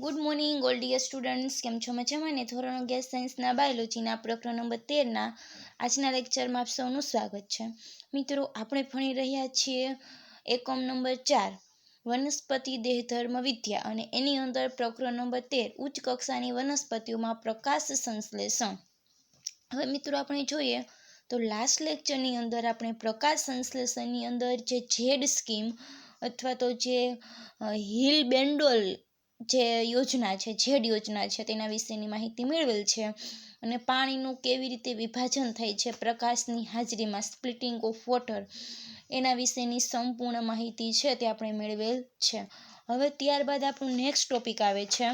Good morning all dear students, કેમ છો? મજામાં ને? ધોરણ 11 સાયન્સના બાયોલોજીના પ્રકરણ નંબર 13ના આજના લેક્ચરમાં આપ સૌનું સ્વાગત છે. મિત્રો, આપણે ભણી રહ્યા છીએ એકમ નંબર 4 વનસ્પતિ દેહધર્મ વિદ્યા, અને એની અંદર પ્રકરણ નંબર 13 ઉચ્ચ કક્ષાની વનસ્પતિઓમાં પ્રકાશ સંશ્લેષણ. હવે મિત્રો, આપણે જોઈએ તો લાસ્ટ લેક્ચરની અંદર આપણે પ્રકાશ સંશ્લેષણની અંદર જે ઝેડ સ્કીમ અથવા તો જે હિલ-બેન્ડોલ જે યોજના છે, ઝેડ યોજના છે, તેના વિશેની માહિતી મેળવેલ છે. અને પાણીનું કેવી રીતે વિભાજન થાય છે પ્રકાશની હાજરીમાં, સ્પ્લિટિંગ ઓફ વોટર, એના વિશેની સંપૂર્ણ માહિતી છે તે આપણે મેળવેલ છે. હવે ત્યારબાદ આપણું નેક્સ્ટ ટોપિક આવે છે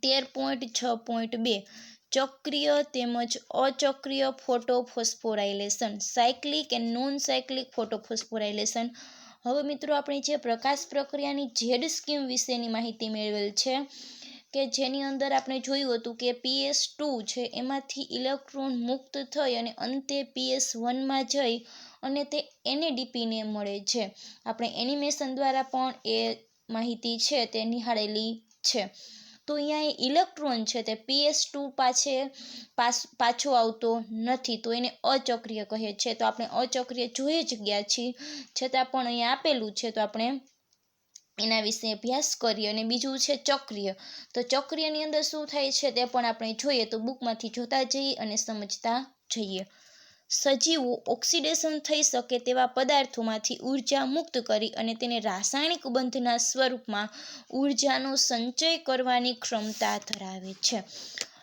13.6.2 ચક્રીય તેમજ અચક્રીય ફોટોફોસ્ફોરાયલેશન, સાયક્લિક એન્ડ નોન સાયક્લિક ફોટોફોસ્ફોરાયલેશન. હવે મિત્રો, આપણે જે પ્રકાશ પ્રક્રિયાની ઝેડ સ્કીમ વિશેની માહિતી મેળવેલ છે કે જેની અંદર આપણે જોયું હતું કે PS2 છે એમાંથી ઇલેક્ટ્રોન મુક્ત થઈ અને અંતે PS1માં જઈ અને તે NADPને મળે છે. આપણે એનિમેશન દ્વારા પણ એ માહિતી છે તે નિહાળેલી છે. તો અહીંયા ઇલેક્ટ્રોન છે તે PS2 પાછો આવતો નથી, તો એને અચક્રીય કહે છે. તો આપણે અચક્રીય જોઈ જ ગયા છીએ, છતાં પણ અહીંયા આપેલું છે તો આપણે એના વિશે અભ્યાસ કરીએ. અને બીજું છે ચક્રીય. તો ચક્રીયની અંદર શું થાય છે તે પણ આપણે જોઈએ, તો બુકમાંથી જોતા જઈએ અને સમજતા જઈએ. સજીવો ઓક્સિડેશન થઈ શકે તેવા પદાર્થોમાંથી ઉર્જા મુક્ત કરી અને તેને રાસાયણિક બંધના સ્વરૂપમાં ઉર્જાનો સંચય કરવાની ક્ષમતા ધરાવે છે.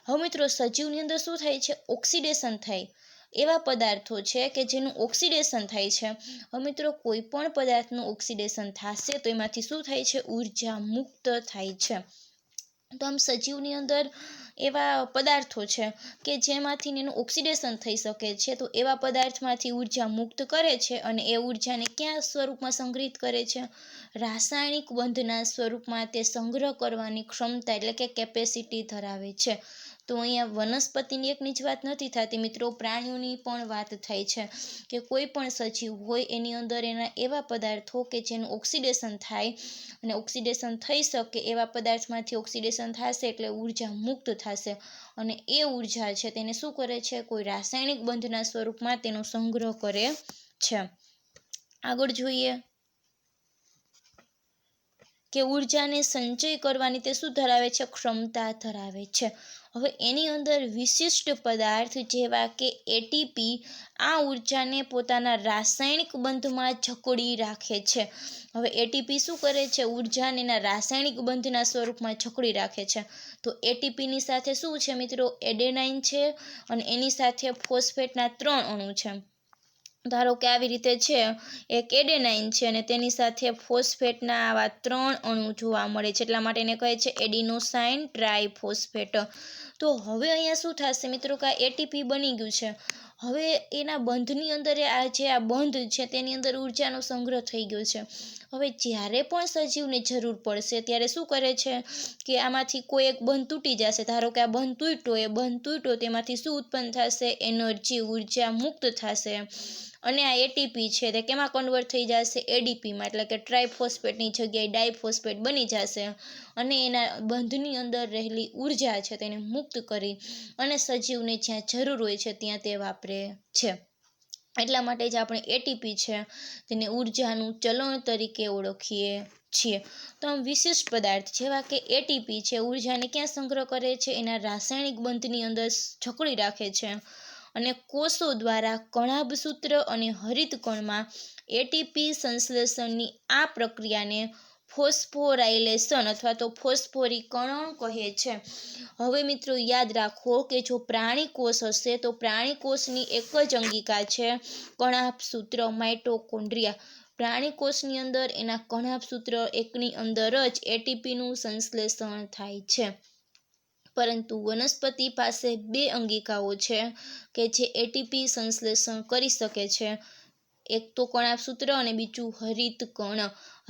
હવે મિત્રો, સજીવની અંદર શું થાય છે? ઓક્સિડેશન થાય એવા પદાર્થો છે કે જેનું ઓક્સિડેશન થાય છે. હવે મિત્રો, કોઈ પણ પદાર્થનું ઓક્સિડેશન થશે તો એમાંથી શું થાય છે? ઉર્જા મુક્ત થાય છે. તો આમ સજીવની અંદર એવા પદાર્થો છે કે જેમાંથી એનું ઓક્સિડેશન થઈ શકે છે, તો એવા પદાર્થમાંથી ઉર્જા મુક્ત કરે છે અને એ ઉર્જાને ક્યાં સ્વરૂપમાં સંગ્રહિત કરે છે? રાસાયણિક બંધના સ્વરૂપમાં તે સંગ્રહ કરવાની ક્ષમતા એટલે કે કેપેસિટી ધરાવે છે. તો અહીંયા વનસ્પતિની એકની જ વાત નથી થતી મિત્રો, પ્રાણીઓની પણ વાત થાય છે કે કોઈ પણ સજીવ હોય એની અંદર એના એવા પદાર્થો કે જેનું ઓક્સિડેશન થાય અને ઓક્સિડેશન થઈ શકે એવા પદાર્થમાંથી ઓક્સિડેશન થશે એટલે ઉર્જા મુક્ત થશે અને એ ઉર્જા છે તેને શું કરે છે? કોઈ રાસાયણિક બંધના સ્વરૂપમાં તેનો સંગ્રહ કરે છે. આગળ જોઈએ કે ઉર્જાને સંચય કરવાની તે શું ધરાવે છે? ક્ષમતા ધરાવે છે. હવે એની અંદર વિશિષ્ટ પદાર્થ જેવા કે એટીપી આ ઉર્જાને પોતાના રાસાયણિક બંધમાં જકડી રાખે છે. હવે એટીપી શું કરે છે? ઉર્જાને એના રાસાયણિક બંધના સ્વરૂપમાં જકડી રાખે છે. તો એટીપીની સાથે શું છે મિત્રો? એડેનાઇન છે અને એની સાથે ફોસ્ફેટના 3 અણુ છે. ધારો કે આવી રીતે છે, એક એડેનાઇન છે અને તેની સાથે ફોસ્ફેટના આવા 3 અણુ જોવા મળે છે, એટલા માટે એને કહે છે એડિનોસાઇન ટ્રાઇફોસ્ફેટ. તો હવે અહીંયા શું થશે મિત્રો કે આ એટીપી બની ગયું છે. હવે એના બંધની અંદર આ બંધ છે તેની અંદર ઉર્જાનો સંગ્રહ થઈ ગયો છે. હવે જ્યારે પણ સજીવને જરૂર પડશે ત્યારે શું કરે છે કે આમાંથી કોઈ એક બંધ તૂટી જશે. ધારો કે આ બંધ તૂટ્યો તેમાંથી શું ઉત્પન્ન થશે? એનર્જી, ઉર્જા મુક્ત થશે. અને આ એટીપી છે તે કેમાં કન્વર્ટ થઈ જશે? એડીપીમાં, એટલે કે ટ્રાઇફોસ્ફેટની જગ્યાએ ડાયફોસ્ફેટ બની જશે અને એના બંધની અંદર રહેલી ઉર્જા છે તેને મુક્ત કરી અને સજીવને જ્યાં જરૂર હોય છે ત્યાં તે વાપરે છે. એટલા માટે જ આપણે એટીપી છે તેને ઉર્જાનું ચલણ તરીકે ઓળખીએ છીએ. તો આમ વિશિષ્ટ પદાર્થ જેવા કે એટીપી છે ઉર્જાને ક્યાં સંગ્રહ કરે છે? એના રાસાયણિક બંધની અંદર જકડી રાખે છે અને કોષો દ્વારા કણાભસૂત્ર અને હરિતકણમાં એટીપી સંશ્લેષણની આ પ્રક્રિયાને ફોસ્ફોરાયલેશન અથવા તો ફોસ્ફોરીકરણ કહે છે. હવે મિત્રો યાદ રાખો કે જો પ્રાણી કોષ હશે તો પ્રાણી કોષની એક જ અંગિકા છે કણાભસૂત્ર, માઇટોકોન્ડ્રિયા. પ્રાણી કોષની અંદર એના કણાભસૂત્ર એકની અંદર જ એટીપીનું સંશ્લેષણ થાય છે. પરંતુ વનસ્પતિ પાસે 2 અંગિકાઓ છે કે જે એટીપી સંશ્લેષણ કરી શકે છે. એક તો કણાભસૂત્ર અને બીજું હરિતકણ.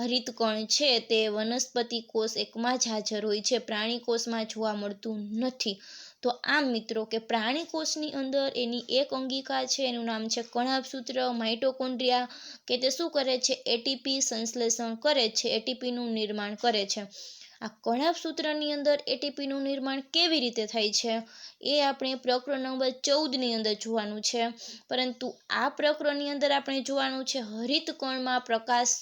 હરિતકણ છે તે વનસ્પતિ કોષ એકમાં જ હાજર હોય છે, પ્રાણી કોષમાં જોવા મળતું નથી. તો આમ મિત્રો કે પ્રાણી કોષની અંદર એની એક અંગિકા છે, એનું નામ છે કણાભસૂત્ર, માઇટોકોન્ડ્રિયા, કે તે શું કરે છે? એટીપી સંશ્લેષણ કરે છે, એટીપીનું નિર્માણ કરે છે. આ કણાભ સૂત્રની અંદર એટીપીનું નિર્માણ કેવી રીતે થાય છે એ આપણે પ્રકરણ નંબર 14ની અંદર જોવાનું છે, પરંતુ આ પ્રકરણની અંદર આપણે જોવાનું છે હરિતકણમાં પ્રકાશ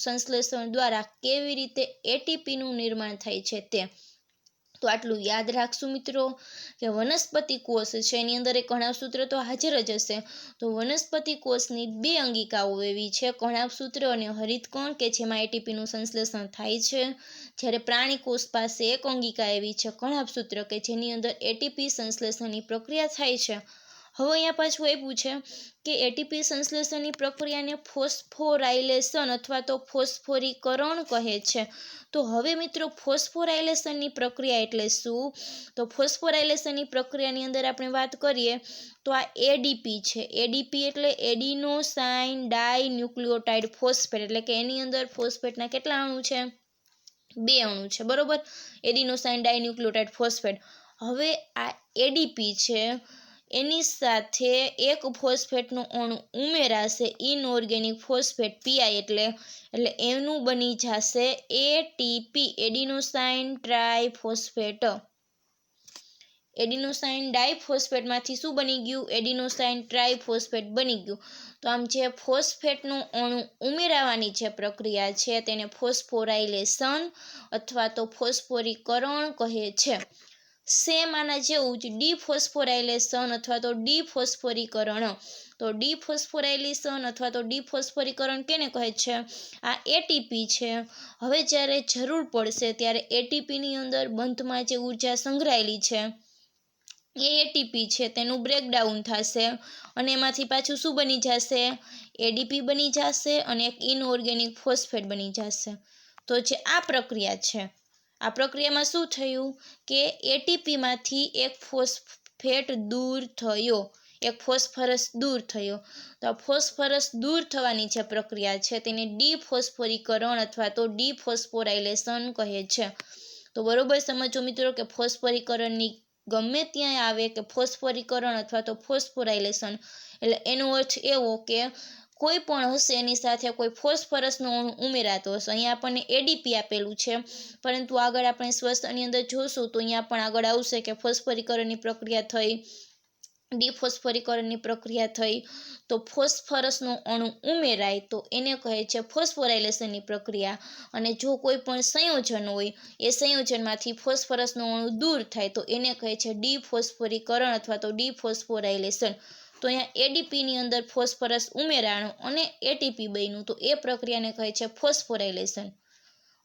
સંશ્લેષણ દ્વારા કેવી રીતે એટીપીનું નિર્માણ થાય છે તે. તો આટલું યાદ રાખશું મિત્રો કે વનસ્પતિ કોષ છે એની અંદર એક કણાભ સૂત્ર તો હાજર જ હશે. તો વનસ્પતિ કોષની બે અંગિકાઓ એવી છે, કણાભ સૂત્ર અને હરિતકણ, કે જેમાં એટીપીનું સંશ્લેષણ થાય છે. જ્યારે પ્રાણી કોષ પાસે એક અંગિકા એવી છે, કણાભ સૂત્ર, કે જેની અંદર એટીપી સંશ્લેષણની પ્રક્રિયા થાય છે. હવે અહીંયા પાછું આપ્યું છે કે એટીપી સંશ્લેષણની પ્રક્રિયાને ફોસ્ફોરાયલેશન અથવા તો ફોસ્ફોરીકરણ કહે છે. તો હવે મિત્રો ફોસ્ફોરાયલેશનની પ્રક્રિયા એટલે શું? તો ફોસ્ફોરાયલેશનની પ્રક્રિયાની અંદર આપણે વાત કરીએ તો આ એડીપી છે. એડીપી એટલે એડિનોસાઇન ડાઇન્યુક્લિયોટાઇડ ફોસ્ફેટ, એટલે કે એની અંદર ફોસ્ફેટના કેટલા અણુ છે? 2 અણુ છે, બરોબર. Adenosine dinucleotide phosphate. હવે આ એડીપી છે એની સાથે એક ફોસ્ફેટનું અણુ ઉમેરાશે, ઇનઓર્ગેનિક ફોસ્ફેટ પીઆઈ, એટલે એનું બની જશે એટીપી, એડિનોસાઇન ટ્રાઇફોસ્ફેટ. એડિનોસાઇન ડાઇફોસ્ફેટમાંથી શું બની ગયું? એડિનોસાઇન ટ્રાઇફોસ્ફેટ બની ગયું. તો આમ જે ફોસ્ફેટનું અણુ ઉમેરાવાની જે પ્રક્રિયા છે તેને ફોસ્ફોરાયલેશન અથવા તો ફોસ્ફોરીકરણ કહે છે. સેમ આના જેવું જ ડીફોસ્ફોરાયલેશન અથવા તો ડીફોસ્ફોરીકરણ. તો ડીફોસ્ફોરાયલેશન અથવા તો ડીફોસ્ફોરીકરણ કેને કહે છે? આ એટીપી છે. હવે જ્યારે જરૂર પડશે ત્યારે એટીપીની અંદર બંધમાં જે ઉર્જા સંગ્રહાયેલી છે એ એટીપી છે તેનું બ્રેકડાઉન થશે અને એમાંથી પાછું શું બની જશે? એડીપી બની જશે અને એક ઇનઓર્ગેનિક ફોસ્ફેટ બની જશે. તો જે આ પ્રક્રિયા છે, આ પ્રક્રિયામાં શું થયું કે એટીપીમાંથી એક ફોસ્ફેટ દૂર થયો, એક ફોસ્ફરસ દૂર થયો. તો આ ફોસ્ફરસ દૂર થવાની જે પ્રક્રિયા છે તેને ડીફોસ્ફોરીકરણ અથવા તો ડીફોસ્ફોરાયલેશન કહે છે. તો બરોબર સમજો મિત્રો કે ફોસ્ફોરીકરણની ગમે ત્યાં આવે કે ફોસ્ફોરીકરણ અથવા તો ફોસ્ફોરાયલેશન, એટલે એનો અર્થ એવો કે કોઈ પણ હશે એની સાથે કોઈ ફોસ્ફરસનો અણુ ઉમેરાતો હશે. અહીંયા આપણને એડીપી આપેલું છે, પરંતુ આગળ આપણે સ્વસ્થની અંદર જોશું તો અહીંયા પણ આગળ આવશે કે ફોસ્ફોરીકરણની પ્રક્રિયા થઈ, ડીફોસ્ફોરીકરણની પ્રક્રિયા થઈ, તો ફોસ્ફરસનો અણુ ઉમેરાય તો એને કહે છે ફોસ્ફોરાયલેશનની પ્રક્રિયા. અને જો કોઈ પણ સંયોજન હોય એ સંયોજનમાંથી ફોસ્ફરસનો અણુ દૂર થાય તો એને કહે છે ડીફોસ્ફોરીકરણ અથવા તો ડીફોસ્ફોરાયલેશન. તો અહીંયા એડીપીની અંદર ફોસ્ફરસ ઉમેરાણો અને એટીપી બન્યું, તો એ પ્રક્રિયાને કહે છે ફોસ્ફોરાયલેશન.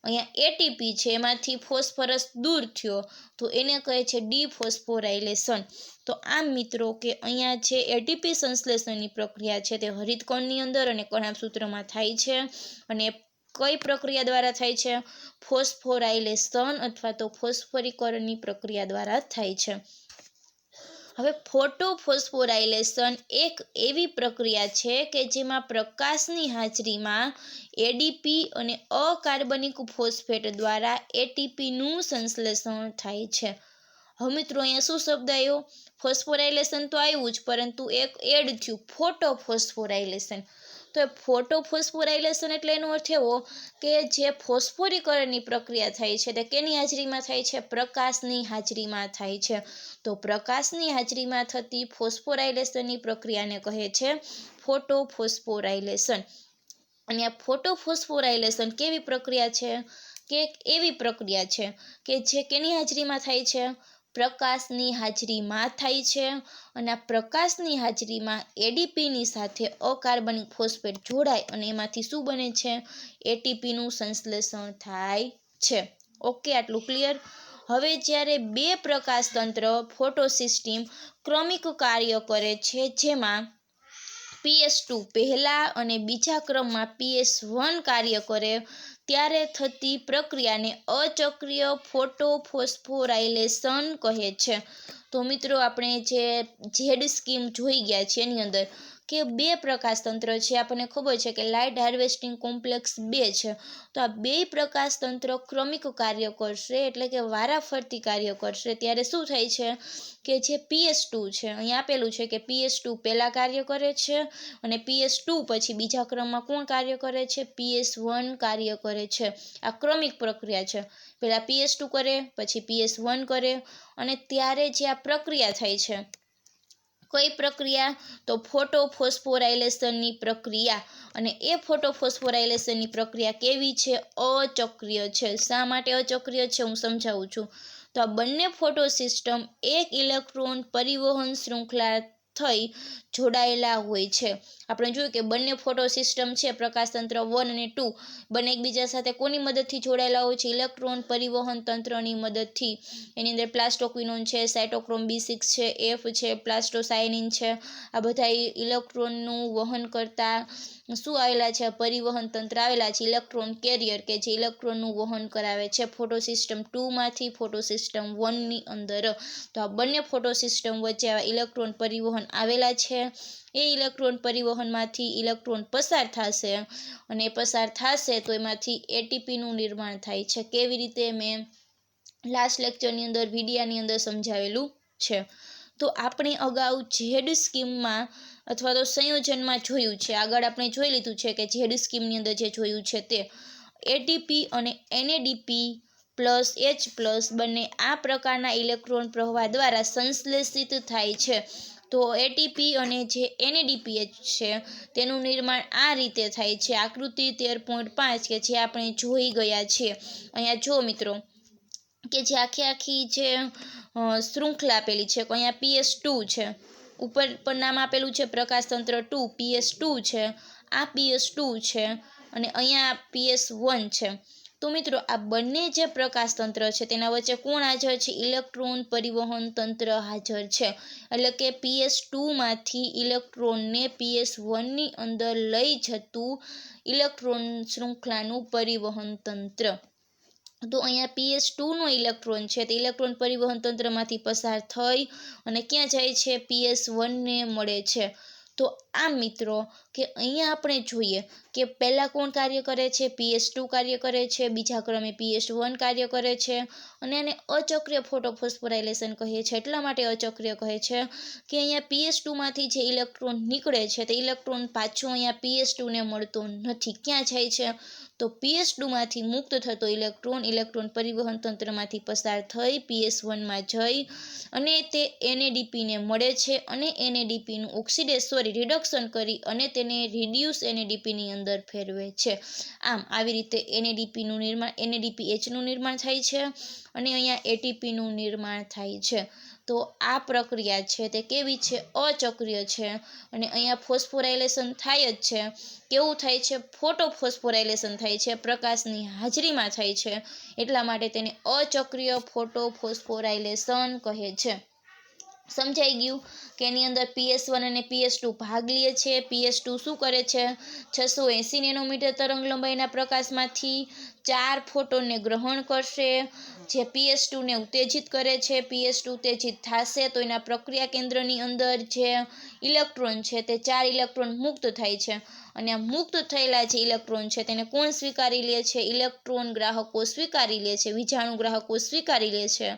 અહીંયા એટીપી છે એમાંથી ફોસ્ફરસ દૂર થયો તો એને કહે છે ડીફોસ્ફોરાયલેશન. તો આમ મિત્રો કે અહીંયા જે એટીપી સંશ્લેષણની પ્રક્રિયા છે તે હરિતકણની અંદર અને કણાભ સૂત્રમાં થાય છે. અને કઈ પ્રક્રિયા દ્વારા થાય છે? ફોસ્ફોરાયલેશન અથવા તો ફોસ્ફોરીકરણની પ્રક્રિયા દ્વારા થાય છે. હવે ફોટોફોસ્ફોરાયલેશન એક એવી પ્રક્રિયા છે કે જેમાં પ્રકાશની હાજરીમાં એડીપી અને અકાર્બનિક ફોસ્ફેટ દ્વારા એટીપીનું સંશ્લેષણ થાય છે. હવે મિત્રો અહીંયા શું શબ્દ આવ્યો? ફોસ્ફોરાયલેશન તો આવ્યું જ, પરંતુ એક એડ થયું, ફોટોફોસ્ફોરાયલેશન. તો એ ફોટોફોસ્ફોરાયલેશન એટલે એનો અર્થ એવો કે જે ફોસ્ફોરીકરણની પ્રક્રિયા થાય છે તે કેની હાજરીમાં થાય છે? પ્રકાશની હાજરીમાં થાય છે. તો પ્રકાશની હાજરીમાં થતી ફોસ્ફોરાયલેશનની પ્રક્રિયાને કહે છે ફોટોફોસ્ફોરાયલેશન. અને આ ફોટોફોસ્ફોરાયલેશન કેવી પ્રક્રિયા છે? કે એવી પ્રક્રિયા છે કે જે કેની હાજરીમાં થાય છે? પ્રકાશની હાજરીમાં થાય છે. અને આ પ્રકાશની હાજરીમાં એડીપીની સાથે અકાર્બનિક ફોસ્ફેટ જોડાય અને એમાંથી શું બને છે? એટીપીનું સંશ્લેષણ થાય છે. ઓકે, આટલું ક્લિયર. હવે જ્યારે બે પ્રકાશ તંત્ર ફોટોસિસ્ટમ ક્રમિક કાર્ય કરે છે, જેમાં PS2 પહેલા અને બીજા ક્રમમાં PS1 કાર્ય કરે ત્યારે થતી પ્રક્રિયાને અચક્રીય ફોટોફોસ્ફોરાયલેશન કહે છે. તો મિત્રો આપણે જે ઝેડ સ્કીમ જોઈ ગયા છે એની અંદર કે 2 પ્રકાશતંત્ર છે. આપણને ખબર છે કે લાઇટ હાર્વેસ્ટિંગ કોમ્પ્લેક્સ 2 છે. તો આ 2 પ્રકાશતંત્ર ક્રમિક કાર્ય કરશે, એટલે કે વારાફરતી કાર્ય કરશે. ત્યારે શું થાય છે કે જે PS2 છે, અહીં આપેલું છે કે PS2 પહેલાં કાર્ય કરે છે અને PS2 પછી બીજા ક્રમમાં કોણ કાર્ય કરે છે? PS1 કાર્ય કરે છે. આ ક્રમિક પ્રક્રિયા છે. પહેલાં PS2 કરે, પછી PS1 કરે, અને ત્યારે જે આ પ્રક્રિયા થાય છે, કઈ પ્રક્રિયા? તો ફોટોફોસ્ફોરાયલેશનની પ્રક્રિયા. અને એ ફોટોફોસ્ફોરાયલેશનની પ્રક્રિયા કેવી છે? અચક્રીય છે. શા માટે અચક્રીય છે હું સમજાવું છું. તો આ બંને ફોટો સિસ્ટમ એક ઇલેક્ટ્રોન પરિવહન શૃંખલા થઈ જોડાયેલા હોય છે. આપણે જોયું કે બંને ફોટો સિસ્ટમ છે, પ્રકાશતંત્ર 1 અને 2, બંને એકબીજા સાથે કોની મદદથી જોડાયેલા હોય છે? ઇલેક્ટ્રોન પરિવહન તંત્રની મદદથી. એની અંદર પ્લાસ્ટોક્વિનોન છે, સાયટોક્રોમ B6 છે, F છે, પ્લાસ્ટોસાયનિન છે. આ બધા ઇલેક્ટ્રોનનું વહન કરતા શું આવેલા છે? પરિવહન તંત્ર આવેલા છે. ઇલેક્ટ્રોન કેરિયર કે જે ઇલેક્ટ્રોનનું વહન કરાવે છે ફોટો સિસ્ટમ 2 માંથી ફોટો સિસ્ટમ 1 ની અંદર. તો આ બંને ફોટો સિસ્ટમ વચ્ચે આવા ઇલેક્ટ્રોન પરિવહન આવેલા છે. એ ઇલેક્ટ્રોન પરિવહનમાંથી ઇલેક્ટ્રોન પસાર થશે, અને પસાર થશે તો એમાંથી એટીપીનું નિર્માણ થાય છે. કેવી રીતે? મેં લાસ્ટ લેક્ચરની અંદર વિડિયાની અંદર સમજાવેલું છે. તો આપણે અગાઉ ઝેડ સ્કીમમાં અથવા તો સંયોજનમાં જોયું છે. આગળ આપણે જોઈ લીધું છે કે ઝેડ સ્કીમની અંદર જે જોયું છે તે એટીપી અને એનએડીપી પ્લસ H પ્લસ બંને આ પ્રકારના ઇલેક્ટ્રોન પ્રવાહ દ્વારા સંશ્લેષિત થાય છે. તો એટીપી અને જે એનએડીપીએચ છે તેનું નિર્માણ આ રીતે થાય છે. આકૃતિ 13.5 કે જે આપણે જોઈ ગયા છીએ. અહીંયા જો મિત્રો કે જે આખી જે શૃંખલા આપેલી છે, અહીંયા PS2 છે, ઉપર પર નામ આપેલું છે પ્રકાશતંત્ર 2, PS2 છે, આ PS2 છે, અને અહીંયા PS1 છે. તો મિત્રો આ બંને જે પ્રકાશતંત્ર છે તેના વચ્ચે કોણ હાજર છે? ઇલેક્ટ્રોન પરિવહન તંત્ર હાજર છે. એટલે કે PS2 માંથી ઇલેક્ટ્રોનને PS1 ની અંદર લઈ જતું ઇલેક્ટ્રોન શૃંખલાનું પરિવહન તંત્ર. તો અહીંયા PS2 નો ઇલેક્ટ્રોન છે તે ઇલેક્ટ્રોન પરિવહન તંત્રમાંથી પસાર થઈ અને ક્યાં જાય છે? PS1 ને મળે છે. તો આ મિત્રો કે અહીંયા આપણે જોઈએ કે પહેલાં કોણ કાર્ય કરે છે? PS2 કાર્ય કરે છે, બીજા ક્રમે PS1 કાર્ય કરે છે, અને આને અચક્રીય ફોટોફોસ્ફોરાયલેશન કહીએ છીએ. એટલા માટે અચક્રીય કહે છે કે અહીંયા PS2 માંથી જે ઇલેક્ટ્રોન નીકળે છે તે ઇલેક્ટ્રોન પાછો અહીંયા PS2 ને મળતો નથી. ક્યાં જાય છે? તો PS2 માંથી મુક્ત થતો ઇલેક્ટ્રોન પરિવહન તંત્રમાંથી પસાર થઈ PS1 માં જઈ અને તે એનએડીપીને મળે છે, અને એનએડીપીનું રિડક્શન કરી અને તેને રિડ્યુસ એનએડીપીની અંદર ફેરવે છે. આમ આવી રીતે એનએડીપીનું નિર્માણ, એનએડીપીએચનું નિર્માણ થાય છે, અને અહીંયા એટીપીનું નિર્માણ થાય છે. તો આ પ્રક્રિયા છે તે કેવી છે? અચક્રીય છે. અને અહીંયા ફોસ્ફોરાયલેશન થાય જ છે. કેવું થાય છે? ફોટોફોસ્ફોરાયલેશન થાય છે, પ્રકાશની હાજરીમાં થાય છે. એટલા માટે તેને અચક્રીય ફોટોફોસ્ફોરાયલેશન કહે છે. સમજાઈ ગયું કે એની અંદર PS1 અને PS2 ભાગ લે છે. PS2 શું કરે છે? 680 નેનોમીટર તરંગ લંબાઈના પ્રકાશમાંથી 4 ફોટોનને ગ્રહણ કરશે, જે PS2 ને ઉત્તેજિત કરે છે. PS2 ઉત્તેજિત થશે તો એના પ્રક્રિયા કેન્દ્રની અંદર જે ઇલેક્ટ્રોન છે તે 4 ઇલેક્ટ્રોન મુક્ત થાય છે, અને આ મુક્ત થયેલા જે ઇલેક્ટ્રોન છે તેને કોણ સ્વીકારી લે છે? ઇલેક્ટ્રોન ગ્રાહકો સ્વીકારી લે છે, વિજાણુ ગ્રાહકો સ્વીકારી લે છે.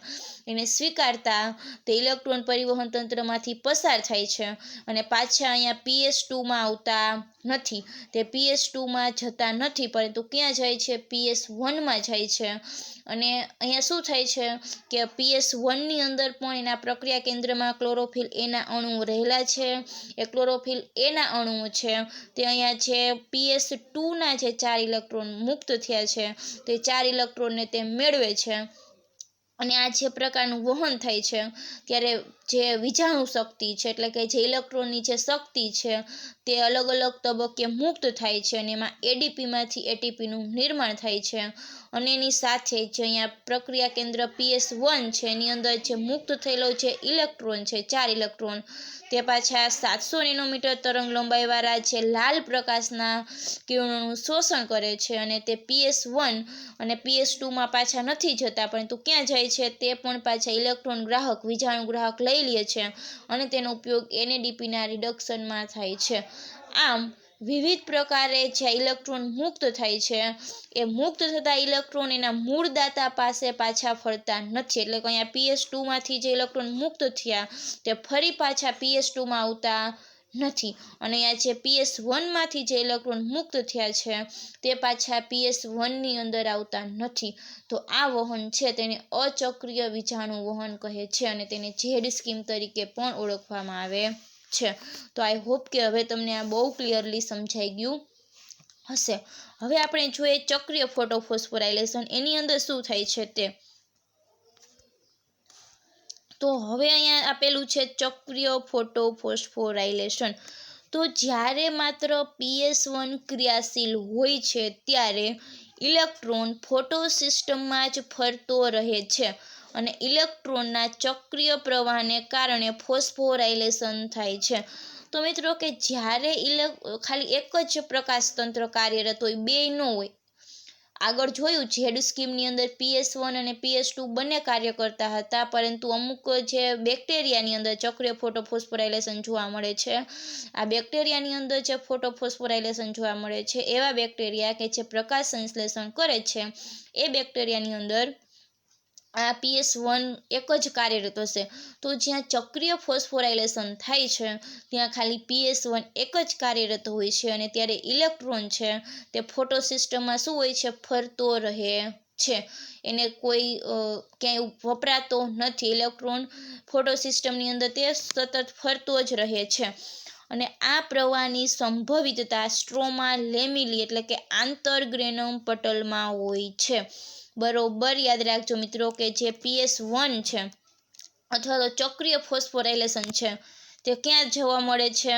એને સ્વીકારતા તે ઇલેક્ટ્રોન પરિવહન તંત્રમાંથી પસાર થાય છે અને પાછા અહીંયા PS2 માં આવતા નથી. તે PS2 માં જતા નથી, પરંતુ ક્યાં જાય છે? PS1 માં જાય છે. અને અહીંયા શું થાય છે કે PS1 ની અંદર પણ એના પ્રક્રિયા કેન્દ્રમાં ક્લોરોફિલ એના અણુઓ રહેલા છે. એ ક્લોરોફિલ એના અણુઓ છે તે અહીંયા જે PS2 ના જે 4 ઇલેક્ટ્રોન મુક્ત થયા છે તે 4 ઇલેક્ટ્રોનને તે મેળવે છે. અને આ જે પ્રકારનું વહન થાય છે ત્યારે જે વિજાણુ શક્તિ છે, એટલે કે જે ઇલેક્ટ્રોનની જે શક્તિ છે તે અલગ અલગ તબક્કે મુક્ત થાય છે, અને એમાં એડીપીમાંથી એટીપીનું નિર્માણ થાય છે. અને એની સાથે જે અહીંયા પ્રક્રિયા કેન્દ્ર PS1 છે એની અંદર જે મુક્ત થયેલો જે ઇલેક્ટ્રોન છે 4 ઇલેક્ટ્રોન તે પાછા 700 નેનોમીટર તરંગ લંબાઈવાળા જે લાલ પ્રકાશના કિરણોનું શોષણ કરે છે અને તે PS1 અને PS2માં પાછા નથી જતા, પરંતુ ક્યાં જાય છે તે પણ પાછા ઇલેક્ટ્રોન ગ્રાહક વિજાણુ ગ્રાહક લઈ લે છે અને તેનો ઉપયોગ NADPના રિડક્શનમાં થાય છે. આમ વિવિધ પ્રકારે જે ઇલેક્ટ્રોન મુક્ત થાય છે એ મુક્ત થતા ઇલેક્ટ્રોન એના મૂળ દાતા પાસે પાછા ફરતા નથી, એટલે કે અહીંયા PS2માંથી જે ઇલેક્ટ્રોન મુક્ત થયા તે ફરી પાછા PS2માં આવતા નથી અને અહીંયા જે PS1માંથી જે ઇલેક્ટ્રોન મુક્ત થયા છે તે પાછા PS1ની અંદર આવતા નથી. તો આ વહન છે તેને અચક્રીય વિજાણુ વહન કહે છે અને તેને ઝેડ સ્કીમ તરીકે પણ ઓળખવામાં આવે છે. તો આઈ હોપ કે હવે તમને આ બહુ ક્લિયરલી સમજાઈ ગયું હશે. હવે આપણે જોઈએ ચક્રીય ફોટોફોસ્ફોરાયલેશન એની અંદર શું થાય છે તે. તો હવે અહીંયા આપેલું છે ચક્રીય ફોટોફોસ્ફોરાયલેશન. તો જ્યારે માત્ર PS1 ક્રિયાશીલ હોય છે ત્યારે ઇલેક્ટ્રોન ફોટો સિસ્ટમમાં જ ફરતો રહે છે અને ઇલેક્ટ્રોનના ચક્રીય પ્રવાહને કારણે ફોસ્ફોરાયલેશન થાય છે. તો મિત્રો કે જ્યારે ખાલી એક જ પ્રકાશ તંત્ર કાર્યરત હોય, બે ન હોય. આગળ જોયું ઝેડ સ્કીમની અંદર PS1 અને PS2 બંને કાર્ય કરતા હતા, પરંતુ અમુક જે બેક્ટેરિયાની અંદર ચક્રીય ફોટોફોસ્ફોરાયલેશન જોવા મળે છે. આ બેક્ટેરિયાની અંદર જે ફોટોફોસ્ફોરાયલેશન જોવા મળે છે એવા બેક્ટેરિયા કે જે પ્રકાશ સંશ્લેષણ કરે છે એ બેક્ટેરિયાની અંદર આ PS1 એક જ કાર્યરત હશે. તો જ્યાં ચક્રીય ફોસ્ફોરાયલેશન થાય છે ત્યાં ખાલી PS1 એક જ કાર્યરત હોય છે અને ત્યારે ઇલેક્ટ્રોન છે તે ફોટો સિસ્ટમમાં શું હોય છે, ફરતો રહે છે. એને કોઈ ક્યાંય વપરાતો નથી. ઇલેક્ટ્રોન ફોટો સિસ્ટમની અંદર તે સતત ફરતો જ રહે છે અને આ પ્રવાહની સંભવિતતા સ્ટ્રોમા લેમિલી એટલે કે આંતરગ્રેનમ પટલમાં હોય છે. બરોબર યાદ રાખજો મિત્રો કે જે PS1 છે અથવા તો ચક્રીય ફોસ્ફોરાયલેશન છે તે ક્યાં જોવા મળે છે,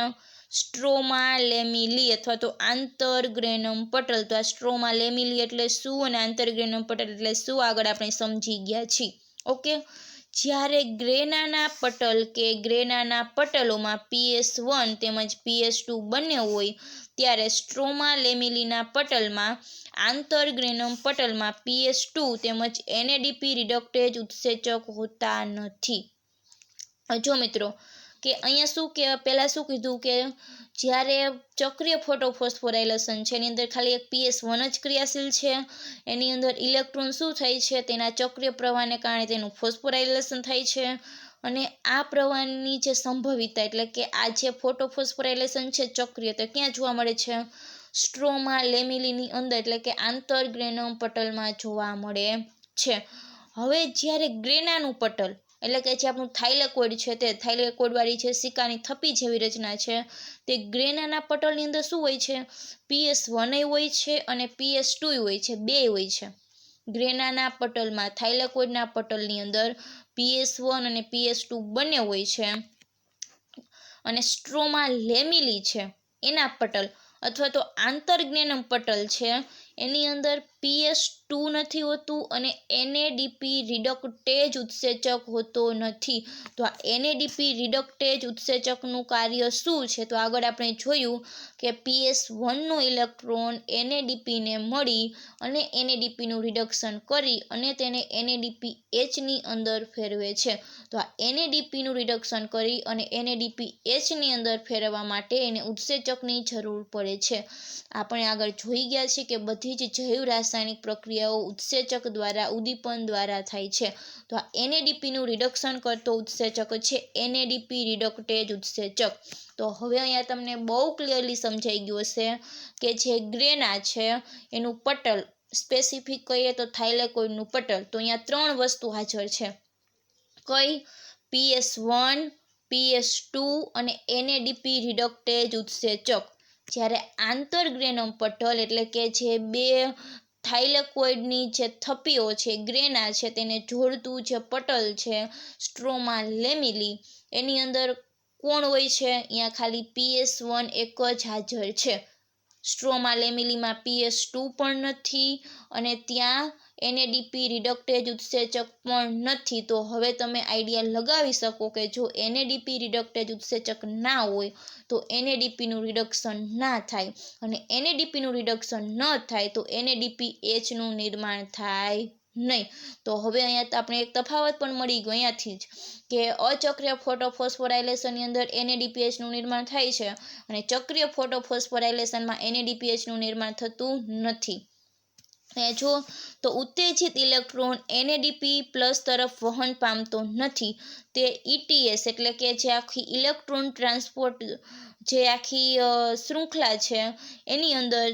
સ્ટ્રોમા લેમિલી અથવા તો આંતરગ્રેનમ પટલ. તો આ સ્ટ્રોમા લેમિલી એટલે શું અને આંતરગ્રેનમ પટલ એટલે શું આગળ આપણે સમજી ગયા છીએ. ઓકે, જ્યારે ગ્રેનાના પટલ કે ગ્રેનાના પટલોમાં PS1 તેમજ PS2 બંને હોય ત્યારે સ્ટ્રોમા લેમિલીના પટલમાં આંતરગ્રેનમ પટલમાં PS2 તેમજ NADP રિડક્ટેજ ઉત્સેચક હોતા નથી. જો મિત્રો કે અહીંયા શું કે પહેલાં શું કીધું કે જ્યારે ચક્રીય ફોટોફોસ્ફોરાયલેશન છે એની અંદર ખાલી એક PS1 જ ક્રિયાશીલ છે. એની અંદર ઇલેક્ટ્રોન શું થાય છે, તેના ચક્રીય પ્રવાહને કારણે તેનું ફોસ્ફોરાયલેશન થાય છે અને આ પ્રવાહની જે સંભવિતતા એટલે કે આ જે ફોટોફોસ્ફોરાયલેશન છે ચક્રીય તે ક્યાં જોવા મળે છે, સ્ટ્રોમા લેમિલીની અંદર એટલે કે આંતરગ્રેનમ પટલમાં જોવા મળે છે. હવે જ્યારે ગ્રેનાનું પટલ એટલે કે જે આપણું થાઇલેકોઇડ છે તે થાઇલેકોઇડવાળી જે સિક્કાની થપ્પી જેવી રચના છે તે ગ્રેનાના પટલની અંદર શું હોય છે, PS1 હોય છે અને PS2 હોય છે, બે હોય છે. ગ્રેનાના પટલમાં થાઇલેકોઇડના પટલની અંદર PS1 અને PS2 બંને હોય છે અને સ્ટ્રોમા લેમિલી છે એના પટલ અથવા તો આંતરગ્રેનમ પટલ છે એની અંદર PS2 નથી હોતું અને NADP રિડક્ટેજ ઉત્સેચક હોતો નથી. તો આ NADP રિડક્ટેજ ઉત્સેચકનું કાર્ય શું છે, તો આગળ આપણે જોયું કે PS1નો ઇલેક્ટ્રોન NADPને મળી અને NADPનું રિડક્શન કરી અને તેને NADPHની અંદર ફેરવે છે. તો આ NADPનું રિડક્શન કરી અને NADPHની અંદર ફેરવવા માટે એને ઉત્સેચકની જરૂર પડે છે. આપણે આગળ જોઈ ગયા છીએ કે બધી જ જૈવ રાસાયણિક પ્રક્રિયાઓ ઉત્સેચક દ્વારા ઉદ્દીપન દ્વારા થાય છે. તો આ NADPનું રિડક્શન કરતો ઉત્સેચક છે NADP રિડક્ટેજ ઉત્સેચક. તો હવે અહીંયા તમને બહુ ક્લિયરલી સમજાઈ ગયું હશે કે જે ગ્રેના છે એનું પટલ સ્પેસિફિક કહીએ તો થાઇલેકોઇડનું પટલ. તો અહીંયા ત્રણ વસ્તુ હાજર છે. કઈ, PS1, PS2 અને NADP રિડક્ટેજ ઉત્સેચક. જ્યારે આંતરગ્રેનમ પટલ એટલે કે જે બે થાઇલેકોઇડની જે થપ્પીઓ છે ગ્રેના છે તેને જોડતું જે પટલ છે સ્ટ્રોમા લેમિલી એની અંદર કોણ હોય છે, અહીંયા ખાલી PS1 એક જ હાજર છે. સ્ટ્રોમા લેમિલીમાં PS2 પણ નથી અને ત્યાં NADP રિડક્ટેજ ઉત્સેચક પણ નથી. તો હવે તમે આઈડિયા લગાવી શકો કે જો NADP રિડક્ટેજ ઉત્સેચક ના હોય તો NADPનું રિડક્શન ના થાય, અને NADPનું રિડક્શન ન થાય તો NADPHનું નિર્માણ થાય નહીં. તો હવે અહીંયા આપણે એક તફાવત પણ મળી ગયો અહીંયાથી જ કે અચક્રીય ફોટોફોસ્ફોરાયલેશનની અંદર NADPHનું નિર્માણ થાય છે, અને ચક્રીય ફોટોફોસ્ફોરાયલેશનમાં NADPHનું નિર્માણ થતું નથી. જો તો ઉત્તેજિત ઇલેક્ટ્રોન NADP પ્લસ તરફ વહન પામતો નથી. તે ETS એટલે કે જે આખી ઇલેક્ટ્રોન ટ્રાન્સપોર્ટ જે આખી શૃંખલા છે એની અંદર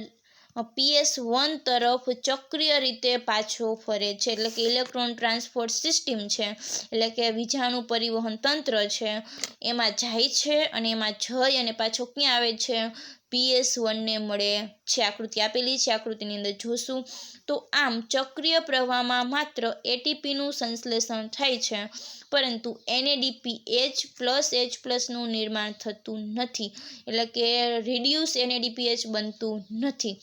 PS1 તરફ ચક્રીય રીતે પાછો ફરે છે. એટલે કે ઇલેક્ટ્રોન ટ્રાન્સપોર્ટ સિસ્ટમ છે, એટલે કે વિજાણુ પરિવહન તંત્ર છે, એમાં જાય છે અને એમાં જઈ અને પાછો ક્યાં આવે છે? PS1 ને મળે છે. આકૃતિ આપેલી છે, આકૃતિની અંદર જોશું તો આમ ચક્રીય પ્રવાહમાં માત્ર ATPનું સંશ્લેષણ થાય છે, પરંતુ NADPH+H+નું નિર્માણ થતું નથી. એટલે કે રિડ્યુસ NADPH બનતું નથી.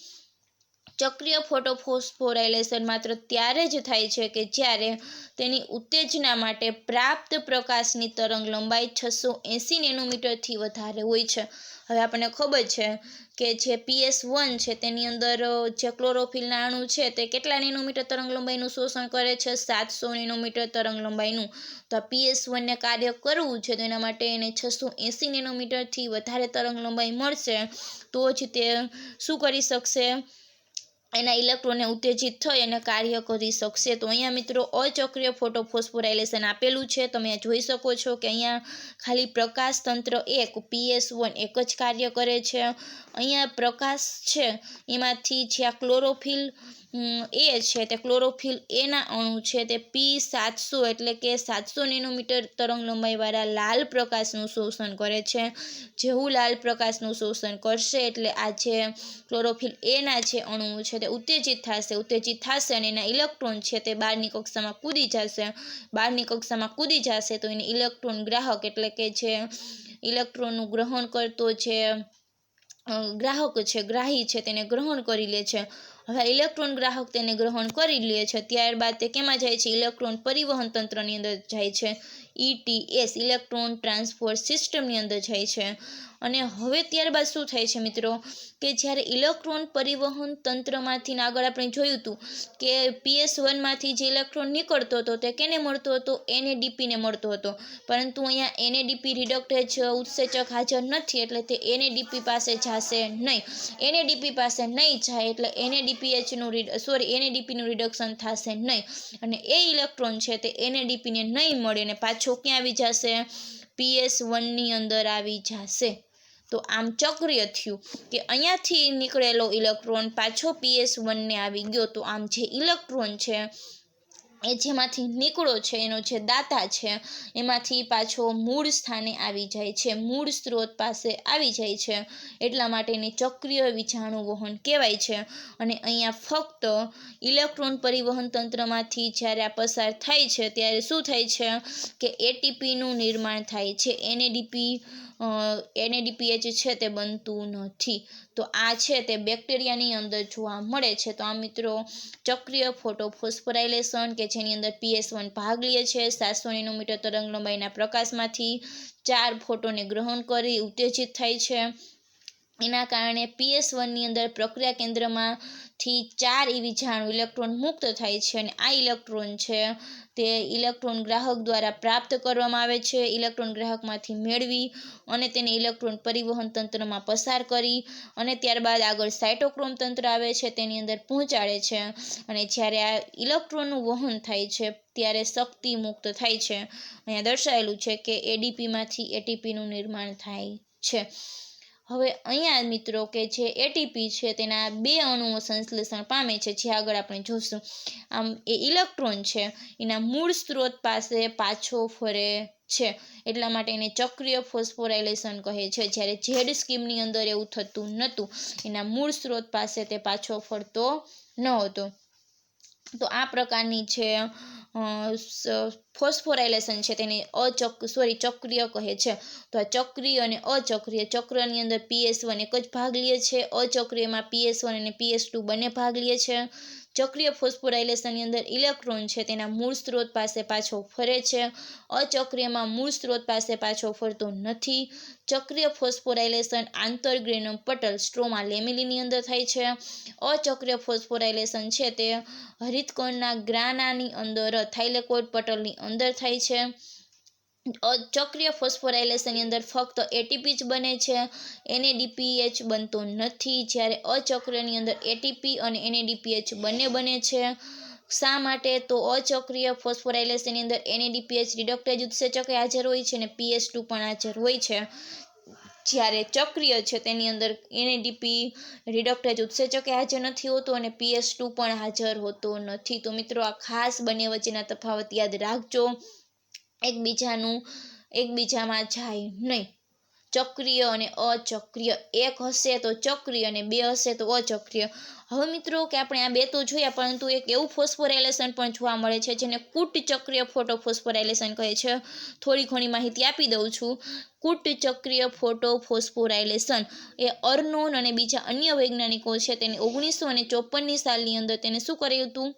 ચક્રીય ફોટોફોસ્ફોરાયલેશન માત્ર ત્યારે જ થાય છે કે જ્યારે તેની ઉત્તેજના માટે પ્રાપ્ત પ્રકાશની તરંગ લંબાઈ 680 નેનોમીટરથી વધારે હોય છે. હવે આપણને ખબર છે કે જે PS1 છે તેની અંદર જે ક્લોરોફિલના અણુ છે તે કેટલા નેનોમીટર તરંગ લંબાઈનું શોષણ કરે છે? 700 નેનોમીટર તરંગ લંબાઈનું. તો આ PS1 ને કાર્ય કરવું છે તો એના માટે એને 680 નેનોમીટરથી વધારે તરંગ લંબાઈ મળશે તો જ તે શું કરી શકશે? એના ઇલેક્ટ્રોનને ઉત્તેજિત થઈ અને કાર્ય કરી શકશે. તો અહીંયા મિત્રો અચક્રીય ફોટોફોસ્ફોરાયલેશન આપેલું છે. તમે જોઈ શકો છો કે અહીંયા ખાલી પ્રકાશ તંત્ર એક PS1 એક જ કાર્ય કરે છે. અહીંયા પ્રકાશ છે એમાંથી જે આ ક્લોરોફિલ એ છે તે ક્લોરોફિલ એના અણુ છે તે P700 એટલે કે 700 નેનોમીટર તરંગ લંબાઈવાળા લાલ પ્રકાશનું શોષણ કરે છે. જેવું લાલ પ્રકાશનું શોષણ કરશે એટલે આ જે ક્લોરોફિલ એના જે અણુઓ છે તે ઉત્તેજિત થશે અને એના ઇલેક્ટ્રોન છે તે બહારની કક્ષામાં કૂદી જશે તો એને ઇલેક્ટ્રોન ગ્રાહક એટલે કે જે ઇલેક્ટ્રોનનું ગ્રહણ કરતો જે ગ્રાહક છે, ગ્રાહી છે, તેને ગ્રહણ કરી લે છે. હવે ઇલેક્ટ્રોન ગ્રાહક તેને ગ્રહણ કરી લે છે, ત્યારબાદ તે કેમાં જાય છે? ઇલેક્ટ્રોન પરિવહન તંત્રની અંદર જાય છે, ETS ઇલેક્ટ્રોન ટ્રાન્સપોર્ટ સિસ્ટમની અંદર જાય છે. અને હવે ત્યારબાદ શું થાય છે મિત્રો કે જ્યારે ઇલેક્ટ્રોન પરિવહન તંત્રમાંથી આગળ આપણે જોયું હતું કે PS1 માંથી જે ઇલેક્ટ્રોન નીકળતો હતો તે કેને મળતો હતો? NADP ને મળતો હતો. પરંતુ અહીંયા NADP રિડક્ટેજ ઉત્સેચક હાજર નથી એટલે તે NADP પાસે જશે નહીં. NADP પાસે નહીં જાય એટલે NADPનું રિડક્શન થશે નહીં, અને એ ઇલેક્ટ્રોન છે તે NADP ને નહીં મળે અને પાછો ક્યાં આવી જશે? PS1 ની અંદર આવી જશે. તો આમ ચક્રીય થયું કે અહીંયાથી નીકળેલો ઇલેક્ટ્રોન પાછો PS1 ને આવી ગયો. તો આમ જે ઇલેક્ટ્રોન છે એ જેમાંથી નીકળો છે એનો જે દાતા છે એમાંથી પાછો મૂળ સ્થાને આવી જાય છે, મૂળ સ્ત્રોત પાસે આવી જાય છે. એટલા માટે એને ચક્રીય વિજાણુ વહન કહેવાય છે. અને અહીંયા ફક્ત ઇલેક્ટ્રોન પરિવહન તંત્રમાંથી જ્યારે આ પસાર થાય છે ત્યારે શું થાય છે કે ATPનું નિર્માણ થાય છે. NADPH છે તે બનતું નથી. તો આ છે તે બેક્ટેરિયાની અંદર જોવા મળે છે. તો આ મિત્રો ચક્રીય ફોટોફોસ્ફોરાયલેશન કે જેની અંદર PS1 ભાગ લે છે, 700 નેનોમીટર તરંગ લંબાઈના પ્રકાશમાંથી 4 ફોટોને ગ્રહણ કરી ઉત્તેજિત થાય છે. એના કારણે PS1 ની અંદર પ્રક્રિયા કેન્દ્રમાંથી 4 વિજાણુ ઇલેક્ટ્રોન મુક્ત થાય છે, અને આ ઇલેક્ટ્રોન છે તે ઇલેક્ટ્રોન ગ્રાહક દ્વારા પ્રાપ્ત કરવામાં આવે છે. ઇલેક્ટ્રોન ગ્રાહકમાંથી મેળવી અને તેને ઇલેક્ટ્રોન પરિવહન તંત્રમાં પસાર કરી અને ત્યારબાદ આગળ સાયટોક્રોમ તંત્ર આવે છે તેની અંદર પહોંચાડે છે. અને જ્યારે આ ઇલેક્ટ્રોનનું વહન થાય છે ત્યારે શક્તિ મુક્ત થાય છે. અહીંયા દર્શાવેલું છે કે ADPમાંથી ATPનું નિર્માણ થાય છે. હવે અહીંયા મિત્રો કે જે ATP છે તેના 2 અણુઓ સંશ્લેષણ પામે છે, જે આગળ આપણે જોશું. આમ એ ઇલેક્ટ્રોન છે એના મૂળ સ્ત્રોત પાસે પાછો ફરે છે, એટલા માટે એને ચક્રીય ફોસ્ફોરાયલેશન કહે છે. જ્યારે ઝેડ સ્કીમની અંદર એવું થતું નહોતું, એના મૂળ સ્ત્રોત પાસે તે પાછો ફરતો ન હતો. તો આ પ્રકારની જે ફોસ્ફોરાયલેશન છે તેને ચક્રીય કહે છે. તો આ ચક્રીય અને અચક્રીય, ચક્રની અંદર PS1 એક જ ભાગ લે છે, અચક્રીયમાં PS1 અને PS2 બંને ભાગ લે છે. ચક્રીય ફોસ્ફોરાયલેશનની અંદર ઇલેક્ટ્રોન છે તેના મૂળ સ્ત્રોત પાસે પાછો ફરે છે, અચક્રીયમાં મૂળ સ્ત્રોત પાસે પાછો ફરતો નથી. ચક્રીય ફોસ્ફોરાયલેશન આંતરગ્રેનમ પટલ સ્ટ્રોમા લેમિલીની અંદર થાય છે. અચક્રીય ફોસ્ફોરાયલેશન છે તે હરિતકણના ગ્રાનાની અંદર થાઇલેકોઇડ પટલની અંદર થાય છે. ચક્રીય ફોસ્ફોરાયલેશનની અંદર ફક્ત એટીપી જ બને છે, NADPH બનતો નથી. જ્યારે અચક્રીયની અંદર એટીપી અને NADPH બંને બને છે. શા માટે? તો અચક્રીય ફોસ્ફોરાયલેશનની અંદર NADPH રિડક્ટેજ ઉત્સેચક હાજર હોય છે અને PS2 પણ હાજર હોય છે. જ્યારે ચક્રીય છે તેની અંદર NADP રિડક્ટેજ ઉત્સેચક હાજર નથી હોતો અને PS2 પણ હાજર હોતો નથી. તો મિત્રો આ ખાસ બંને વચ્ચેના તફાવત યાદ રાખજો, એકબીજામાં જાય નહીં. ચક્રીય અને અચક્રીય, એક હશે તો ચક્રીય અને બે હશે તો અચક્રીય. હવે મિત્રો કે આપણે આ બે તો જોયા, પરંતુ એક એવું ફોસ્ફોરાયલેશન પણ જોવા મળે છે જેને કૂટચક્રીય ફોટોફોસ્ફોરાયલેશન કહે છે. થોડી ઘણી માહિતી આપી દઉં છું. કૂટચક્રીય ફોટોફોસ્ફોરાયલેશન એ અર્નોન અને બીજા અન્ય વૈજ્ઞાનિકો છે તેને 1954ની સાલની અંદર તેને શું કર્યું હતું?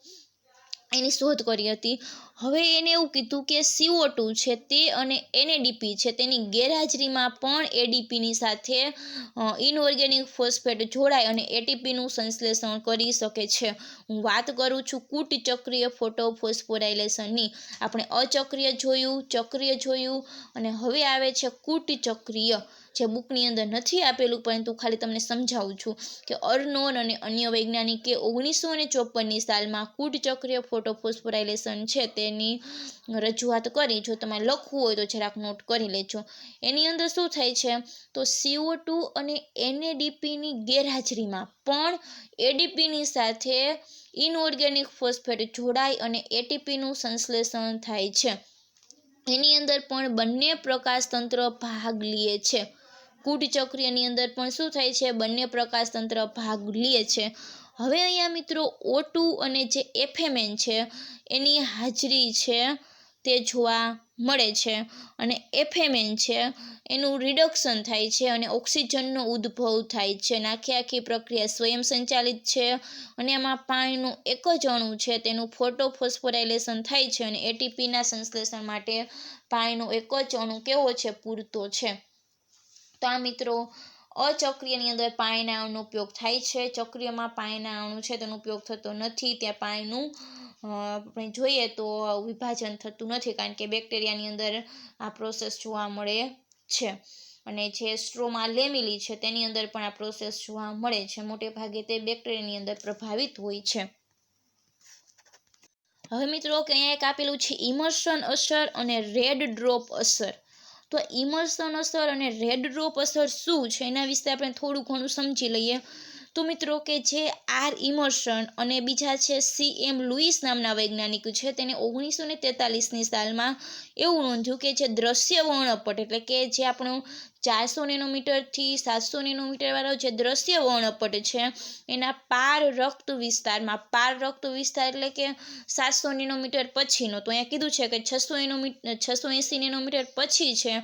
એની શોધ કરી હતી. હવે એને એવું કીધું કે CO2 છે તે અને NADP છે તેની ગેરહાજરીમાં પણ ADPની સાથે ઇનઓર્ગેનિક ફોસ્ફેટ જોડાય અને ATPનું સંશ્લેષણ કરી શકે છે. હું વાત કરું છું કૂટચક્રીય ફોટોફોસ્ફોરાયલેશનની. આપણે અચક્રીય જોયું, ચક્રીય જોયું અને હવે આવે છે કૂટચક્રીય, જે બુકની અંદર નથી આપેલું પરંતુ ખાલી તમને સમજાવું છું કે અર્નોન અને અન્ય વૈજ્ઞાનિકે 1954ની સાલમાં કૂટચક્રીય ફોટોફોસ્ફોરાયલેશન છે તેની રજૂઆત કરી. જો તમારે લખવું હોય તો જરાક નોટ કરી લેજો. એની અંદર શું થાય છે તો CO2 અને NADPની ગેરહાજરીમાં પણ ADPની સાથે ઇનઓર્ગેનિક ફોસ્ફેટ જોડાય અને ATPનું સંશ્લેષણ થાય છે. એની અંદર પણ બંને પ્રકાશતંત્ર ભાગ લે છે. કૂટચક્રીયની અંદર પણ શું થાય છે? બંને પ્રકાશતંત્ર ભાગ લે છે. હવે અહીંયા મિત્રો O2 અને જે FMN છે એની હાજરી છે તે જોવા મળે છે અને FMN છે એનું રિડક્શન થાય છે અને ઓક્સિજનનો ઉદ્ભવ થાય છે. અને આખી પ્રક્રિયા સ્વયં સંચાલિત છે અને એમાં પાણીનું એક જ અણુ છે તેનું ફોટોફોસ્ફોરાયલેશન થાય છે અને ATPના સંશ્લેષણ માટે પાણીનો એક જ અણુ કેવો છે? પૂરતો છે. તો આ મિત્રો અચક્રીયની અંદર પાણીના અણુનો ઉપયોગ થાય છે, ચક્રીયમાં પાણીના અણુ છે તેનો ઉપયોગ થતો નથી. ત્યાં પાણીનું આપણે જોઈએ તો વિભાજન થતું નથી, કારણ કે બેક્ટેરિયાની અંદર આ પ્રોસેસ જોવા મળે છે. અને જે સ્ટ્રોમા લેમિલી છે તેની અંદર પણ આ પ્રોસેસ જોવા મળે છે. મોટે ભાગે તે બેક્ટેરિયાની અંદર પ્રભાવિત હોય છે. હવે મિત્રો કે અહીંયા એક આપેલું છે ઇમર્શન અસર અને રેડ ડ્રોપ અસર. તો ઇમર્શન અસર અને રેડ ડ્રોપ અસર શું છે એના વિશે આપણે થોડું ઘણું સમજી લઈએ. તો મિત્રો કે જે આર ઇમર્શન અને બીજા છે CM લુઈસ નામના વૈજ્ઞાનિક છે તેને 1943ની સાલમાં એવું નોંધ્યું કે જે દ્રશ્ય વર્ણપટ એટલે કે જે આપણો 400 નેનોમીટરથી 700 નેનોમીટર વાળો જે દ્રશ્ય વર્ણપટ છે એના પાર રક્ત વિસ્તાર એટલે કે 700 નેનોમીટર પછીનો, તો અહીંયા કીધું છે કે 680 નેનોમીટર પછી છે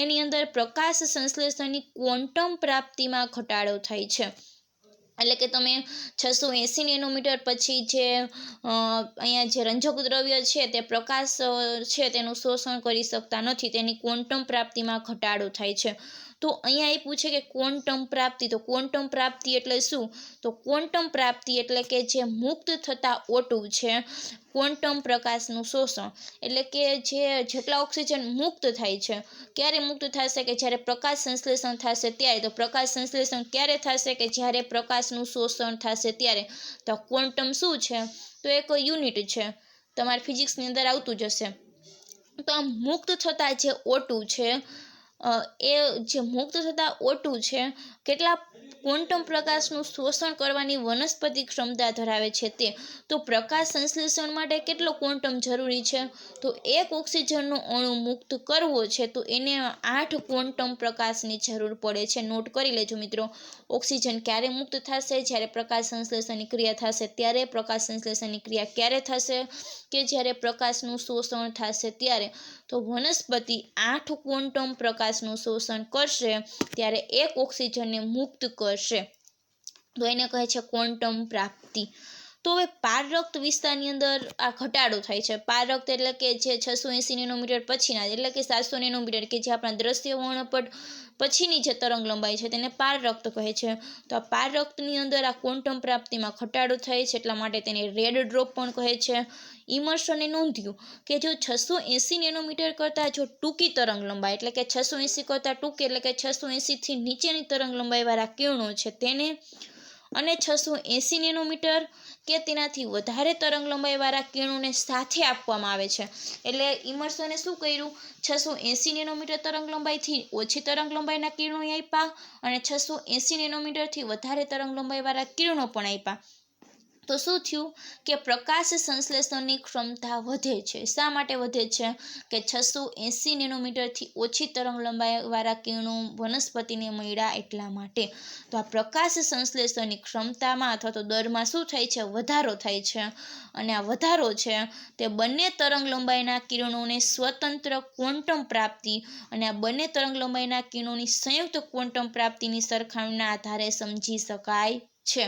એની અંદર પ્રકાશ સંશ્લેષણની ક્વોન્ટમ પ્રાપ્તિમાં ઘટાડો થાય છે. એટલે કે તમે 680 નેનોમીટર પછી જે અહીંયા જે રંજક દ્રવ્ય છે તે પ્રકાશ છે તેનું શોષણ કરી શકતા નથી, તેની ક્વોન્ટમ પ્રાપ્તિમાં ઘટાડો થાય છે. તો અહીંયા એ પૂછે કે ક્વોન્ટમ પ્રાપ્તિ, તો ક્વોન્ટમ પ્રાપ્તિ એટલે શું? તો ક્વોન્ટમ પ્રાપ્તિ એટલે કે જે મુક્ત થતા O2 છે, ક્વોન્ટમ પ્રકાશનું શોષણ એટલે કે જેટલા ઓક્સિજન મુક્ત થાય છે. ક્યારે મુક્ત થશે? કે જ્યારે પ્રકાશ સંશ્લેષણ થશે ત્યારે. તો પ્રકાશ સંશ્લેષણ ક્યારે થશે? કે જ્યારે પ્રકાશનું શોષણ થશે ત્યારે. તો ક્વોન્ટમ શું છે? તો એક યુનિટ છે, તમારે ફિઝિક્સની અંદર આવતું જ હશે. તો આ મુક્ત થતા જે O2 છે એ જે મુક્ત થતા O2 છે કેટલા ક્વોન્ટમ પ્રકાશનું શોષણ કરવાની વનસ્પતિ ક્ષમતા ધરાવે છે તે. તો પ્રકાશ સંશ્લેષણ માટે કેટલો ક્વોન્ટમ જરૂરી છે? તો એક ઓક્સિજનનો અણુ મુક્ત કરવો છે તો એને 8 ક્વોન્ટમ પ્રકાશની જરૂર પડે છે. નોટ કરી લેજો મિત્રો. ઓક્સિજન ક્યારે મુક્ત થશે? જ્યારે પ્રકાશ સંશ્લેષણની ક્રિયા થશે ત્યારે. પ્રકાશ સંશ્લેષણની ક્રિયા ક્યારે થશે? કે જ્યારે પ્રકાશનું શોષણ થશે ત્યારે. તો વનસ્પતિ 8 ક્વોન્ટમ પ્રકાશનું શોષણ કરશે ત્યારે એક ઓક્સિજનને મુક્ત કરશે, તો એને કહે છે ક્વોન્ટમ પ્રાપ્તિ. તો હવે પારરક્ત વિસ્તારની અંદર આ ઘટાડો થાય છે. પારરક્ત એટલે કે જે 680 નેનોમીટર પછીના એટલે કે 700 નેનોમીટર કે જે આપણા દ્રશ્ય વર્ણપટ પછીની જે તરંગ લંબાઈ છે તેને પારરક્ત કહે છે. તો આ પારરક્તની અંદર આ ક્વોન્ટમ પ્રાપ્તિમાં ઘટાડો થાય છે એટલા માટે તેને રેડ ડ્રોપ પણ કહે છે. ઇમર્સને નોંધ્યું કે જો 680 નેનોમીટર કરતાં જો ટૂંકી તરંગ લંબાઈ એટલે કે 680 કરતાં ટૂંકી એટલે કે 680થી નીચેની તરંગ લંબાઈવાળા કિરણો છે તેને અને 680 નેનોમીટર કે તેનાથી વધારે તરંગ લંબાઈવાળા કિરણોને સાથે આપવામાં આવે છે. એટલે ઇમર્સને શું કર્યું, 680 નેનોમીટર તરંગ લંબાઈથી ઓછી તરંગ લંબાઈના કિરણો આપ્યા અને 680 નેનોમીટરથી વધારે તરંગ લંબાઈવાળા કિરણો પણ આપ્યા. તો શું થયું કે પ્રકાશ સંશ્લેષણની ક્ષમતા વધે છે. શા માટે વધે છે કે 680 નેનોમીટરથી ઓછી તરંગ લંબાઈવાળા કિરણો વનસ્પતિને મળ્યા એટલા માટે. તો આ પ્રકાશ સંશ્લેષણની ક્ષમતામાં અથવા તો દરમાં શું થાય છે, વધારો થાય છે. અને આ વધારો છે તે બંને તરંગ લંબાઈના કિરણોને સ્વતંત્ર ક્વોન્ટમ પ્રાપ્તિ અને આ બંને તરંગ લંબાઈના કિરણોની સંયુક્ત ક્વોન્ટમ પ્રાપ્તિની સરખામણીના આધારે સમજી શકાય છે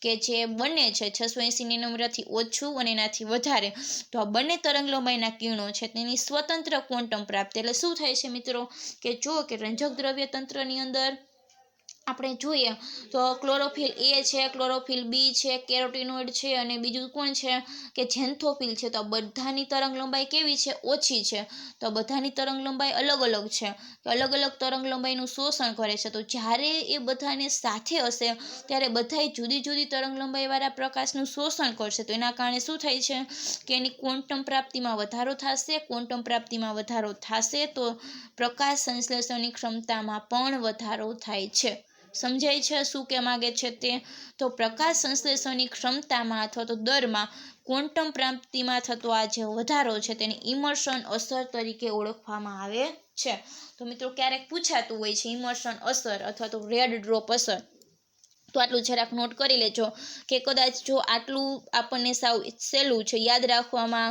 કે જે બંને છે 680 નેનોમીટરથી ઓછું અને એનાથી વધારે, તો આ બંને તરંગ લંબાઈના કિરણો છે તેની સ્વતંત્ર ક્વોન્ટમ પ્રાપ્તિ. એટલે શું થાય છે મિત્રો કે જો કે રંજક દ્રવ્ય તંત્રની અંદર આપણે જોઈએ તો ક્લોરોફિલ એ છે, ક્લોરોફિલ બી છે, કેરોટીનોઇડ છે અને બીજું કોણ છે કે ઝેન્થોફિલ છે. તો આ બધાની તરંગ લંબાઈ કેવી છે, ઓછી છે. તો બધાની તરંગ લંબાઈ અલગ અલગ છે, અલગ અલગ તરંગ લંબાઈનું શોષણ કરે છે. તો જ્યારે એ બધાને સાથે હશે ત્યારે બધાય જુદી જુદી તરંગ લંબાઈવાળા પ્રકાશનું શોષણ કરશે. તો એના કારણે શું થાય છે કે એની ક્વોન્ટમ પ્રાપ્તિમાં વધારો થશે. ક્વોન્ટમ પ્રાપ્તિમાં વધારો થશે તો પ્રકાશ સંશ્લેષણની ક્ષમતામાં પણ વધારો થાય છે. સમજાય છે શું કે માગે છે તે? તો પ્રકાશ સંશ્લેષણની ક્ષમતામાં અથવા તો દરમાં ક્વોન્ટમ પ્રાપ્તિમાં થતો આ જે વધારો છે તેને ઇમર્સન અસર તરીકે ઓળખવામાં આવે છે. તો મિત્રો ક્યારેક પૂછાતું હોય છે ઇમર્સન અસર અથવા તો રેડ ડ્રોપ અસર. તો આટલું જરાક નોટ કરી લેજો કે કદાચ જો આટલું આપણને સાવ સહેલું છે યાદ રાખવામાં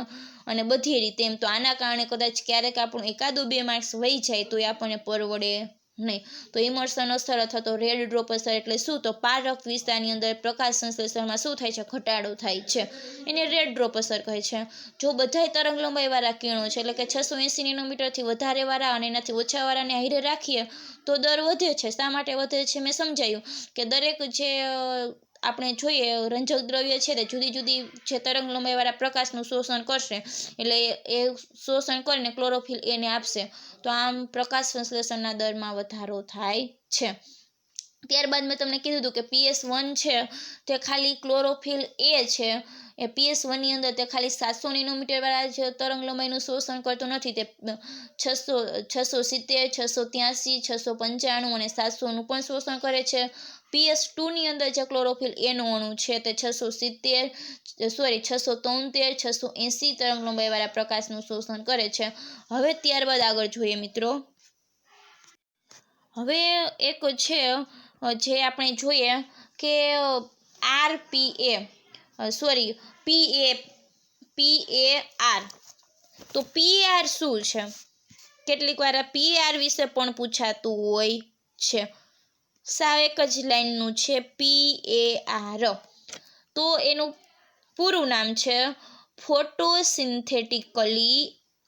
અને બધી રીતે એમ, તો આના કારણે કદાચ ક્યારેક આપણું 1-2 માર્ક્સ વહી જાય તો એ આપણને પરવડે નહીં. તો ઇમર્સન અસર અથવા તો રેડ ડ્રોપ અસર એટલે શું, તો પારરક્ત વિસ્તારની અંદર પ્રકાશ સંશ્લેષણમાં શું થાય છે, ઘટાડો થાય છે. એને રેડ ડ્રોપ અસર કહે છે. જો બધાય તરંગ લંબાઈવાળા કિરણો છે એટલે કે 680 નેનોમીટરથી વધારેવાળા અને એનાથી ઓછાવાળાને હારે રાખીએ તો દર વધે છે. શા માટે વધે છે મેં સમજાયું કે દરેક જે આપણે જોઈએ રંજક દ્રવ્ય છે તે જુદી જુદી જે તરંગ લંબાઈવાળા પ્રકાશનું શોષણ કરશે એટલે એ શોષણ કરીને ક્લોરોફિલ એને આપશે. તો આમ પ્રકાશ સંશ્લેષણના દરમાં વધારો થાય છે. ત્યારબાદ મેં તમને કીધું હતું કે PS1 છે તે ખાલી ક્લોરોફિલ એ છે એ PS1ની અંદર તે ખાલી 700 નેનોમીટરવાળા જે તરંગ લંબાઈનું શોષણ કરતો નથી. તે 670, 683, 695 અને 700નું પણ શોષણ કરે છે. PS2ની અંદર જે ક્લોરોફિલ એનો અણુ છે તે 673, 680 તરંગ લંબાઈવાળા પ્રકાશનું શોષણ કરે છે. હવે ત્યારબાદ આગળ જોઈએ મિત્રો. હવે એક છે જે આપણે જોઈએ કે PAR. તો PAR શું છે? કેટલીક વાર PAR વિશે પણ પૂછાતું હોય છે. સાવ એક જ લાઈનનું છે PAR. તો એનું પૂરું નામ છે ફોટોસિન્થેટિકલી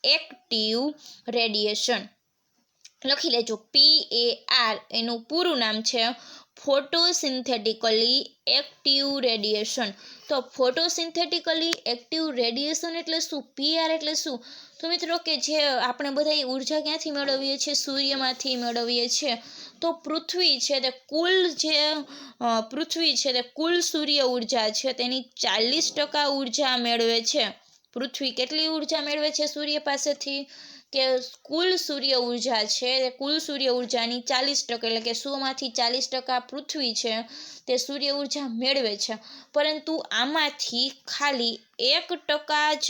એક્ટિવ રેડિયેશન. લખી લેજો PAR એનું પૂરું નામ છે ફોટોસિન્થેટિકલી એક્ટિવ રેડિયેશન. તો ફોટોસિન્થેટિકલી એક્ટિવ રેડિયેશન એટલે શું, PR એટલે શું? તો મિત્રો કે જે આપણે બધા ઉર્જા ક્યાંથી મેળવીએ છીએ, સૂર્યમાંથી મેળવીએ છીએ. તો પૃથ્વી છે તે કુલ સૂર્ય ઉર્જા છે તેની 40% ઉર્જા મેળવે છે. પૃથ્વી કેટલી ઉર્જા મેળવે છે સૂર્ય પાસેથી કે કુલ સૂર્ય ઉર્જા છે કુલ સૂર્ય ઉર્જાની 40% એટલે કે 100માંથી 40% પૃથ્વી છે તે સૂર્ય ઉર્જા મેળવે છે. પરંતુ આમાંથી ખાલી 1% જ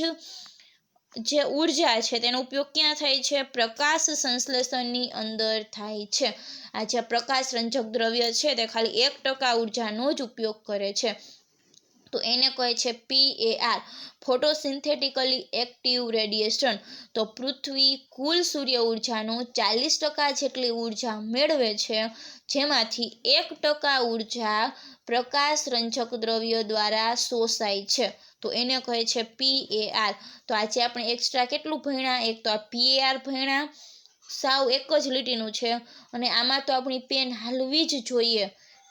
જે ઉર્જા છે તેનો ઉપયોગ ક્યાં થાય છે, પ્રકાશ સંશ્લેષણની અંદર થાય છે. આ જે પ્રકાશ રંજક દ્રવ્ય છે તે ખાલી 1% ઉર્જાનો જ ઉપયોગ કરે છે. તો તો એને કહે છે PAR, ફોટોસિન્થેટિકલી એક્ટિવ રેડિયેશન. તો પૃથ્વી કુલ સૂર્ય ઉર્જાનું 40% જેટલી ઉર્જા મેળવે છે, જેમાંથી 1% ઉર્જા પ્રકાશ રંજક દ્રવ્યો દ્વારા શોષાય છે. તો એને કહે છે PAR. તો આજે આપણે એક્સ્ટ્રા કેટલું ભણ્યા? એક તો આ PAR ભણ્યા, સાવ એક જ લીટીનું છે, અને આમાં તો આપણી પેન હાલવી જ જોઈએ,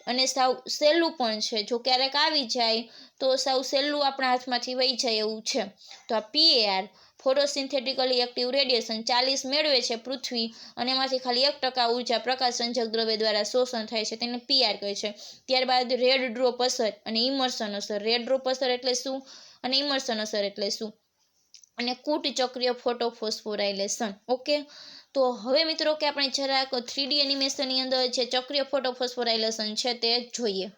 અને સાવ સહેલું પણ છે. જો ક્યારેક આવી જાય તો સાવ સહેલું આપણા હાથમાંથી વહી જાય એવું છે. તો આ PAR, ફોટોસિન્થેટિકલી એક્ટિવ રેડિયેશન 40 મેળવે છે પૃથ્વી, અને એમાંથી ખાલી 1% ઉર્જા પ્રકાશ રંજક દ્રવ્ય દ્વારા શોષણ થાય છે, તેને PR કહે છે. ત્યારબાદ રેડ ડ્રોપ અસર અને ઇમર્શન અસર. રેડ ડ્રોપ અસર એટલે શું અને ઇમર્શન અસર એટલે શું? અને કૂટ ચક્રીય ફોટોફોસ્ફોરાઇલેશન. ઓકે, તો હવે મિત્રો કે આપણે જરાક 3D એનિમેશનની અંદર જે ચક્રીય ફોટોફોસ્ફોરાઇલેશન છે તે જોઈએ.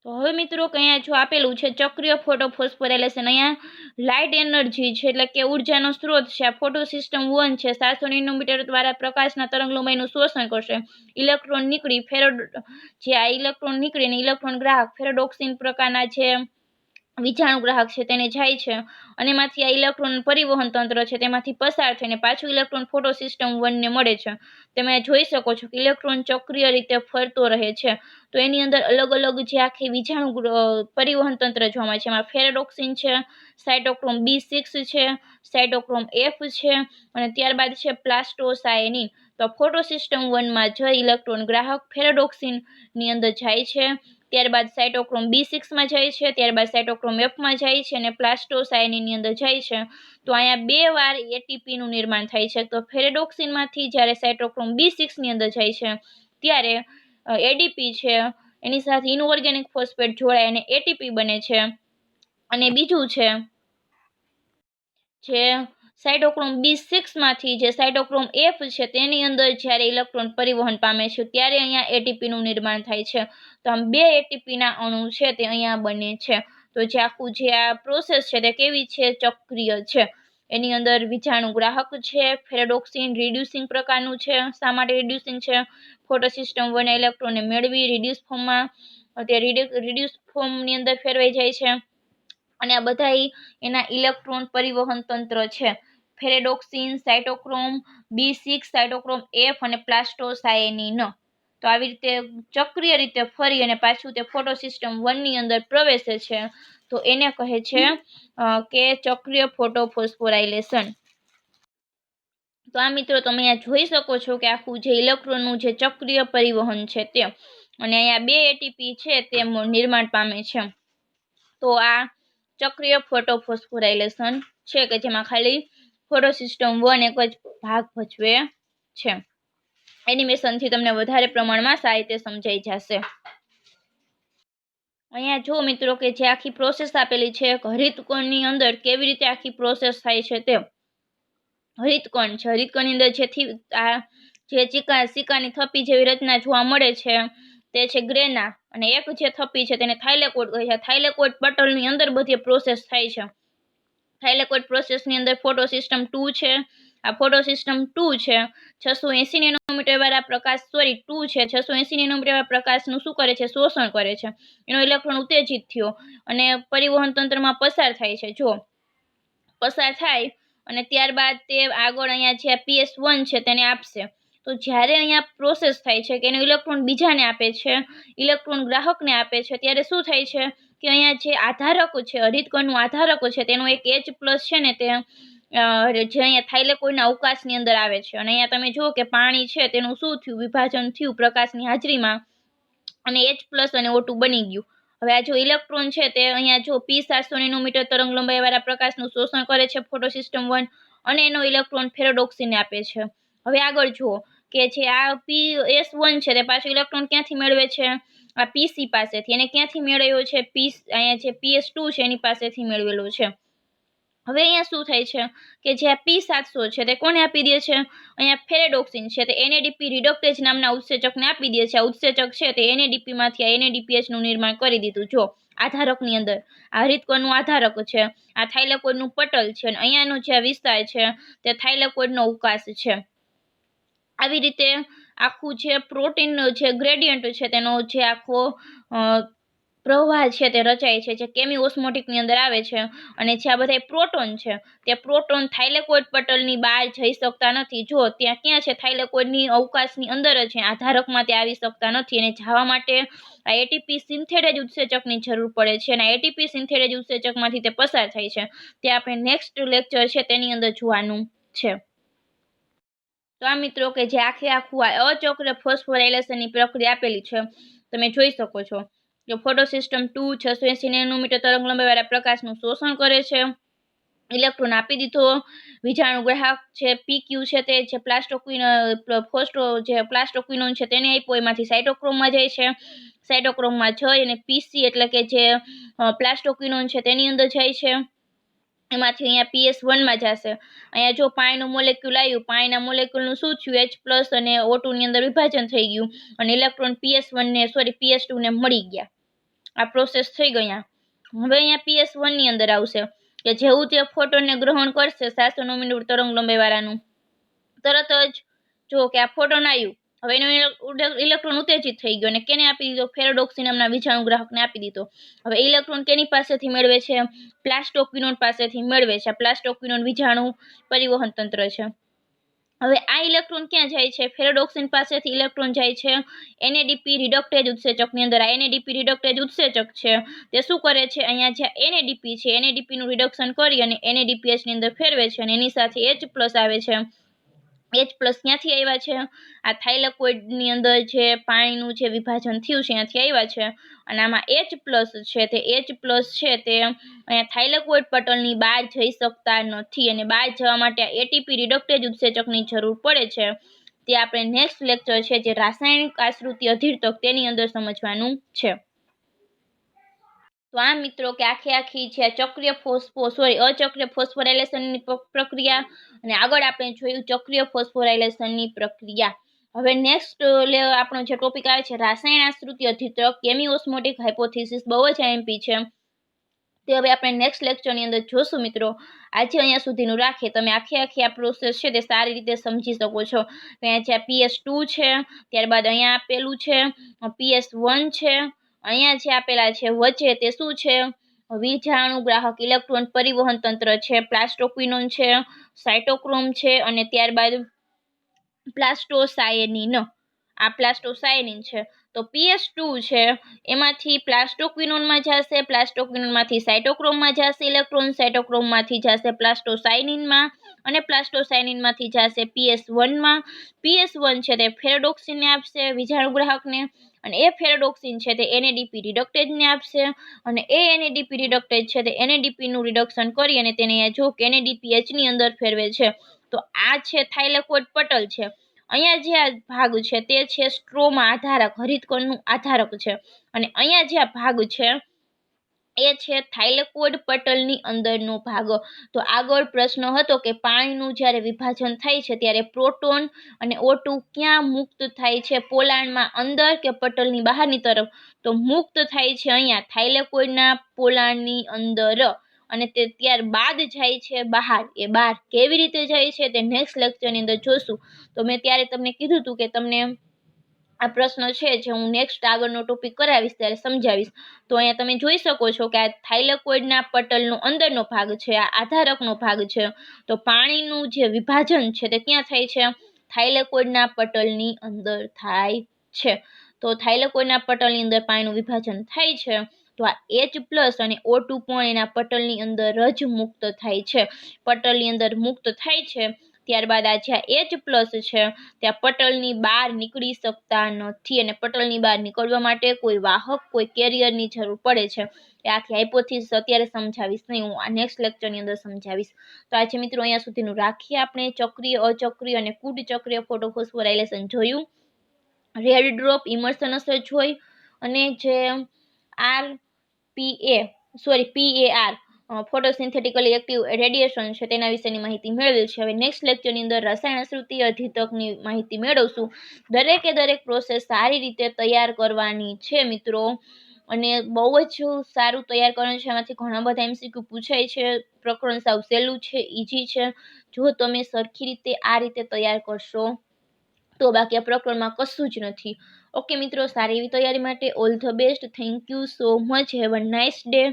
તો હવે મિત્રો કે અહીંયા જો આપેલું છે ચક્રીય ફોટોફોસ્ફોરાઇલેશન, અહીંયા લાઇટ એનર્જી છે એટલે કે ઉર્જાનો સ્ત્રોત છે. આ ફોટો સિસ્ટમ 1 છે, 700 નેનોમીટર દ્વારા પ્રકાશના તરંગલંબાઈનું શોષણ કરશે. ઇલેક્ટ્રોન નીકળીને ઇલેક્ટ્રોન ગ્રાહક ફેરેડોક્સિન પ્રકારના જે વિજાણુ ગ્રાહક છે તેને જાય છે, અને એમાંથી આ ઇલેક્ટ્રોન પરિવહન તંત્ર છે તેમાંથી પસાર થઈને પાછું ઇલેક્ટ્રોન ફોટો સિસ્ટમ 1 ને મળે છે. તમે જોઈ શકો છો કે ઇલેક્ટ્રોન ચક્રીય રીતે ફરતો રહે છે. તો એની અંદર અલગ અલગ જે આખી વિજાણુ પરિવહન તંત્ર જોવા મળે છે. એમાં ફેરેડોક્સિન છે, સાયટોક્રોમ B6 છે, સાયટોક્રોમ F છે, અને ત્યારબાદ છે પ્લાસ્ટોસાયનિન. તો ફોટો સિસ્ટમ 1 માં જે ઇલેક્ટ્રોન ગ્રાહક ફેરેડોક્સિન ની અંદર જાય છે, ત્યારબાદ સાયટોક્રોમ B6 માં જાય છે, ત્યારબાદ સાયટોક્રોમ F માં જાય છે, અને પ્લાસ્ટોસાયનિન ની અંદર જાય છે. તો અહીંયા 2 વાર ATP નું નિર્માણ થાય છે. તો ફેરેડોક્સિનમાંથી જ્યારે સાયટોક્રોમ B6 ની અંદર જાય છે ત્યારે ADP છે એની સાથે ઇનઓર્ગેનિક ફોસ્ફેટ જોડાય અને ATP બને છે. અને બીજું છે જે સાયટોક્રોમ B6 માંથી જે સાયટોક્રોમ F છે તેની અંદર જ્યારે ઇલેક્ટ્રોન પરિવહન પામે છે ત્યારે અહીંયા ATP નું નિર્માણ થાય છે. તો આમ 2 ATP ના અણુ છે તે અહીંયા બને છે. તો જે આખું જે આ પ્રોસેસ છે તે કેવી છે? ચક્રીય છે. એની અંદર વિજાણુ ગ્રાહક છે, ફેરેડોક્સિન રિડ્યુસિંગ પ્રકારનું છે. શા માટે રિડ્યુસિંગ છે? ફોટો સિસ્ટમ 1 ઇલેક્ટ્રોનને મેળવી રિડ્યુસ ફોર્મમાં, તે રિડ્યુસ ફોર્મની અંદર ફેરવાઈ જાય છે, અને આ બધા એના ઇલેક્ટ્રોન પરિવહન તંત્ર છે. Ferredoxin, cytochrome B6, cytochrome F અને પ્લાસ્ટોસાયનિન. તો આવી રીતે ચક્રીય રીતે ફરી અને પાછું તે ફોટો સિસ્ટમ 1 ની અંદર પ્રવેશે છે. તો એને કહે છે કે ચક્રીય ફોટોફોસ્ફોરાઇલેશન. તો આ મિત્રો તમે અહીંયા જોઈ શકો છો કે આખું જે ઇલેક્ટ્રોનનું જે ચક્રીય પરિવહન છે તે, અને અહીંયા 2 ATP છે તે નિર્માણ પામે છે. તો આ ચક્રીય ફોટોફોસ્ફોરાઇલેશન છે કે જેમાં ખાલી ફોટો સિસ્ટમ 1 એક જ ભાગ ભજવે છે. એનિમેશનથી તમને વધારે પ્રમાણમાં સારી રીતે સમજાઈ જશે. અહીંયા જો મિત્રો કે જે આખી પ્રોસેસ આપેલી છે હરિતકોણની અંદર કેવી રીતે આખી પ્રોસેસ થાય છે તે. હરિતકોણ છે, હરિતકોણની અંદર જેથી આ જે સિક્કાની થપ્પી જેવી રચના જોવા મળે છે તે છે ગ્રેના, અને એક જે થપ્પી છે તેને થાઇલેકોઇડ કહે છે. થાઇલેકોઇડ પટલની અંદર બધી પ્રોસેસ થાય છે. થાઇલેકોઇડ પ્રોસેસની અંદર ફોટો સિસ્ટમ 2 છે. આ ફોટો સિસ્ટમ 2 છે 680 નેનોમીટર વાળા પ્રકાશ 2 છે 680 નેનોમીટર વાળા પ્રકાશનું શું કરે છે? શોષણ કરે છે. એનો ઇલેક્ટ્રોન ઉત્તેજિત થયો અને પરિવહન તંત્રમાં પસાર થાય છે. જો પસાર થાય અને ત્યારબાદ તે આગળ અહીંયા જે PS1 છે તેને આપશે. તો જ્યારે અહીંયા પ્રોસેસ થાય છે કે એનો ઇલેક્ટ્રોન બીજાને આપે છે, ઇલેક્ટ્રોન ગ્રાહકને આપે છે, ત્યારે શું થાય છે કે અહીંયા જે આધારક છે, હરિતકણનું આધારક છે તેનો એક H+ છે ને તે જે અહીંયા થાઇલેકોઇડના અવકાશની અંદર આવે છે. અને અહીંયા તમે જુઓ કે પાણી છે તેનું શું થયું? વિભાજન થયું પ્રકાશની હાજરીમાં, અને H+ અને O2 બની ગયું. હવે આ જો ઇલેક્ટ્રોન છે તે અહીંયા જો P700 નેનોમીટર તરંગ લંબાઈવાળા પ્રકાશનું શોષણ કરે છે ફોટો સિસ્ટમ 1, અને એનો ઇલેક્ટ્રોન ફેરેડોક્સિનને આપે છે. હવે આગળ જુઓ કે જે આ PS1 છે તે પાછો ઇલેક્ટ્રોન ક્યાંથી મેળવે છે? આ PC પાસેથી. એને ક્યાંથી મેળવ્યો છે? અહીંયા જે PS2 છે એની પાસેથી મેળવેલો છે. હવે અહીંયા શું થાય છે કે જે આ P700 છે તે કોને આપી દે છે? અહીંયા ફેરેડોક્સિન છે તે NADP રિડક્ટેજ નામના ઉત્સેચકને આપી દે છે. આ ઉત્સેચક છે તે NADP માંથી આ NADPH નું નિર્માણ કરી દીધું. જો આધારકની અંદર આ હરિતકણનું આધારક છે, આ થાઇલેકોઇડનું પટલ છે, અને અહીંયાનો જે વિસ્તાર છે તે થાઇલેકોઇડનો અવકાશ છે. આવી રીતે આખું જે પ્રોટીન જે ગ્રેડિયન્ટ છે તેનો જે આખો પ્રવાહ છે તે રચાય છે, જે કેમી ઓસ્મોટિકની અંદર આવે છે. અને જે આ બધા પ્રોટોન છે તે પ્રોટોન થાઇલેકોઇડ પટલની બહાર જઈ શકતા નથી. જો ત્યાં ક્યાં છે, થાઇલેકોઇડની અવકાશની અંદર જ છે, આધારકમાં તે આવી શકતા નથી. અને જવા માટે આ એટીપી સિન્થેટેજ ઉત્સેચકની જરૂર પડે છે. અને એટીપી સિન્થેટેજ ઉત્સેચકમાંથી તે પસાર થાય છે. તે આપણે નેક્સ્ટ લેક્ચર છે તેની અંદર જોવાનું છે. તો આ મિત્રો કે જે આખું આ અચક્ર ફોસ્ફોરાયલેશનની પ્રક્રિયા આપેલી છે, તમે જોઈ શકો છો કે ફોટોસિસ્ટમ 2 680 નેનોમીટર તરંગ લંબાઈવાળા પ્રકાશનું શોષણ કરે છે. ઇલેક્ટ્રોન આપી દીધો. વિજાણુગ્રાહક છે પીક્યુ છે તે જે પ્લાસ્ટોક્વિનોન છે તેને આપ્યો, એમાંથી સાઇટોક્રોમમાં જાય છે. સાઇટોક્રોમમાં જઈ અને પીસી એટલે કે જે પ્લાસ્ટોક્વિનોન છે તેની અંદર જાય છે. એમાંથી અહીંયા PS1 જશે. અહીંયા જો પાણીનું મોલેક્યુલ આવ્યું, પાણીના મોલેક્યુલનું શું થયું, H+ અને O2 ની અંદર વિભાજન થઈ ગયું અને ઇલેક્ટ્રોન PS2 ને મળી ગયા. આ પ્રોસેસ થઈ ગઈ. હવે અહીંયા PS1 ની અંદર આવશે કે જેવું તે ફોટોનને ગ્રહણ કરશે 700 નેનોમીટર તરંગ લંબાઈવાળાનું, તરત જ જો કે આ ફોટોન આવ્યું. હવે એનો ઇલેક્ટ્રોન ઉત્તેજિત થઈ ગયો અને કેને આપી દીધો, ફેરેડોક્સી નામના વિજાણુગ્રાહકને આપી દીધો. હવે ઇલેક્ટ્રોન કેની પાસેથી મેળવે છે, પ્લાસ્ટોક્વિનોન પાસેથી મેળવે છે. આ પ્લાસ્ટોક્વિનોન વિજાણુ પરિવહન તંત્ર છે. હવે આ ઇલેક્ટ્રોન ક્યાં જાય છે, ફેરેડોક્સિન પાસેથી ઇલેક્ટ્રોન જાય છે એનએડીપી રિડક્ટેજ ઉત્સેચકની અંદર. આ એનએડીપી રિડક્ટેજ ઉત્સેચક છે તે શું કરે છે, અહીંયા જે એનએડીપી છે એનએડીપી નું રિડક્શન કરી અને એનએડીપીએચ ની અંદર ફેરવે છે. અને એની સાથે H+ આવે છે. H+ ક્યાંથી આવ્યા છે, આ થાઇલેકોઇડની અંદર જે પાણીનું જે વિભાજન થયું છે ત્યાંથી આવ્યા છે. અને આમાં H+ છે તે H+ છે તે અહીંયા થાઇલેકોઇડ પટલની બહાર જઈ શકતા નથી. અને બહાર જવા માટે એટીપી રિડક્ટેજ ઉત્સેચકની જરૂર પડે છે. તે આપણે નેક્સ્ટ લેક્ચર છે જે રાસાયણિક આશ્રુતિ અધિર્તક તેની અંદર સમજવાનું છે. તો આ મિત્રો કે આખી છે ચક્રીય અચક્રીય ફોસ્ફોરાયલેશનની પ્રક્રિયા. અને આગળ આપણે જોયું ચક્રીય ફોસ્ફોરાયલેશનની પ્રક્રિયા. હવે નેક્સ્ટ આપણો જે ટોપિક આવે છે રાસાયણ આશ્રુતિ અધિર્તક કેમી ઓસ્મોટિક હાઇપોથિસિસ, બહુ જ આઈએમપી છે. તે હવે આપણે નેક્સ્ટ લેક્ચરની અંદર જોશું મિત્રો. આજે અહીંયા સુધીનું રાખીએ. તમે આખી આ પ્રોસેસ છે તે સારી રીતે સમજી શકો છો. અહીંયા જે PS2 છે, ત્યારબાદ અહીંયા આપેલું છે PS1 છે, અહીંયા જે આપેલા છે વચ્ચે તે શું છે, વિજાણુગ્રાહક ઇલેક્ટ્રોન પરિવહન તંત્ર છે, પ્લાસ્ટોક્વિનોન છે, સાઇટોક્રોમ છે અને ત્યારબાદ પ્લાસ્ટોસાયનિન. આ પ્લાસ્ટોસાયનિન છે. તો PS2 છે એમાંથી પ્લાસ્ટોક્વિનોનમાં જશે, પ્લાસ્ટોક્વિનોનમાંથી સાઇટોક્રોમમાં જશે ઇલેક્ટ્રોન, સાઇટોક્રોમમાંથી જશે પ્લાસ્ટોસાયનિનમાં અને પ્લાસ્ટોસાયનિનમાંથી જશે PS1માં. PS1 છે તે ફેરેડોક્સિનને આપશે વિજાણુગ્રાહકને, અને એ ફેરેડોક્સિન છે તે એનએડીપી રિડક્ટેજને આપશે. અને એ એનએડીપી રિડક્ટેજ છે તે એનએડીપી નું રિડક્શન કરી અને તેને જો કે એનએડીપીએચ ની અંદર ફેરવે છે. તો આ છે થાઇલેકોઇડ પટલ છે. અહીંયા જે આ ભાગ છે તે છે સ્ટ્રોમા આધારક, હરિતકણનું આધારક છે. અને અહીંયા જે આ ભાગ છે એ છે થાઇલેકોઇડ પટલની અંદરનો ભાગ. તો આગળ પ્રશ્ન હતો કે પાણીનું જ્યારે વિભાજન થાય છે ત્યારે પ્રોટોન અને O2 ક્યાં મુક્ત થાય છે, પોલાણમાં અંદર કે પટલની બહારની તરફ. તો મુક્ત થાય છે અહીંયા થાઇલેકોઇડના પોલાણની અંદર. અને તે ત્યારબાદ જાય છે બહાર. એ બહાર કેવી રીતે જાય છે તે નેક્સ્ટ લેક્ચરની અંદર જોશું. તો મેં ત્યારે તમને કીધું હતું કે તમને આ પ્રશ્ન છે જે હું નેક્સ્ટ આગળનો ટોપિક કરાવીશ ત્યારે સમજાવીશ. તો અહીંયા તમે જોઈ શકો છો કે આ થાઇલેકોઇડના પટલનો અંદરનો ભાગ છે, આ આધારકનો ભાગ છે. તો પાણીનું જે વિભાજન છે તે ક્યાં થાય છે, થાઇલેકોઇડના પટલની અંદર થાય છે. તો થાઇલેકોઇડના પટલની અંદર પાણીનું વિભાજન થાય છે. તો આ H+ અને O2 પણ એના પટલની અંદર જ મુક્ત થાય છે. પટલની અંદર મુક્ત થાય છે. ત્યારબાદ આ જ્યાં H+ છે ત્યાં પટલની બહાર નીકળી શકતા નથી. અને પટલની બહાર નીકળવા માટે કોઈ વાહક, કોઈ કેરિયરની જરૂર પડે છે. એ આખી હાઇપોથિસિસ અત્યારે સમજાવીશ નહીં, હું આ નેક્સ્ટ લેક્ચરની અંદર સમજાવીશ. તો આજે મિત્રો અહીંયા સુધીનું રાખીએ. આપણે ચક્રીય, અચક્રીય અને કુડ ચક્રીય ફોટોફોસ્ફોરાયલેશન જોયું, રેડ ડ્રોપ ઇમર્સન અસર જોઈ, અને જે PAR ફોટોસિન્થેટિકલી એક્ટિવ રેડિયેશન છે તેના વિશેની માહિતી મેળવેલ છે. હવે નેક્સ્ટ લેક્ચરની અંદર રસાયણ આશ્રુતિ અધિર્તકની માહિતી મેળવશું. દરેક પ્રોસેસ સારી રીતે તૈયાર કરવાની છે મિત્રો. અને બહુ જ સારું તૈયાર કરવાનું છે. એમાંથી ઘણા બધા MCQ પૂછાય છે. પ્રકરણ સાવ સહેલું છે, ઈઝી છે. જો તમે સરખી રીતે આ રીતે તૈયાર કરશો તો બાકી આ પ્રકરણમાં કશું જ નથી. ઓકે મિત્રો, સારી એવી તૈયારી માટે all the best. Thank you so much. Have a nice day.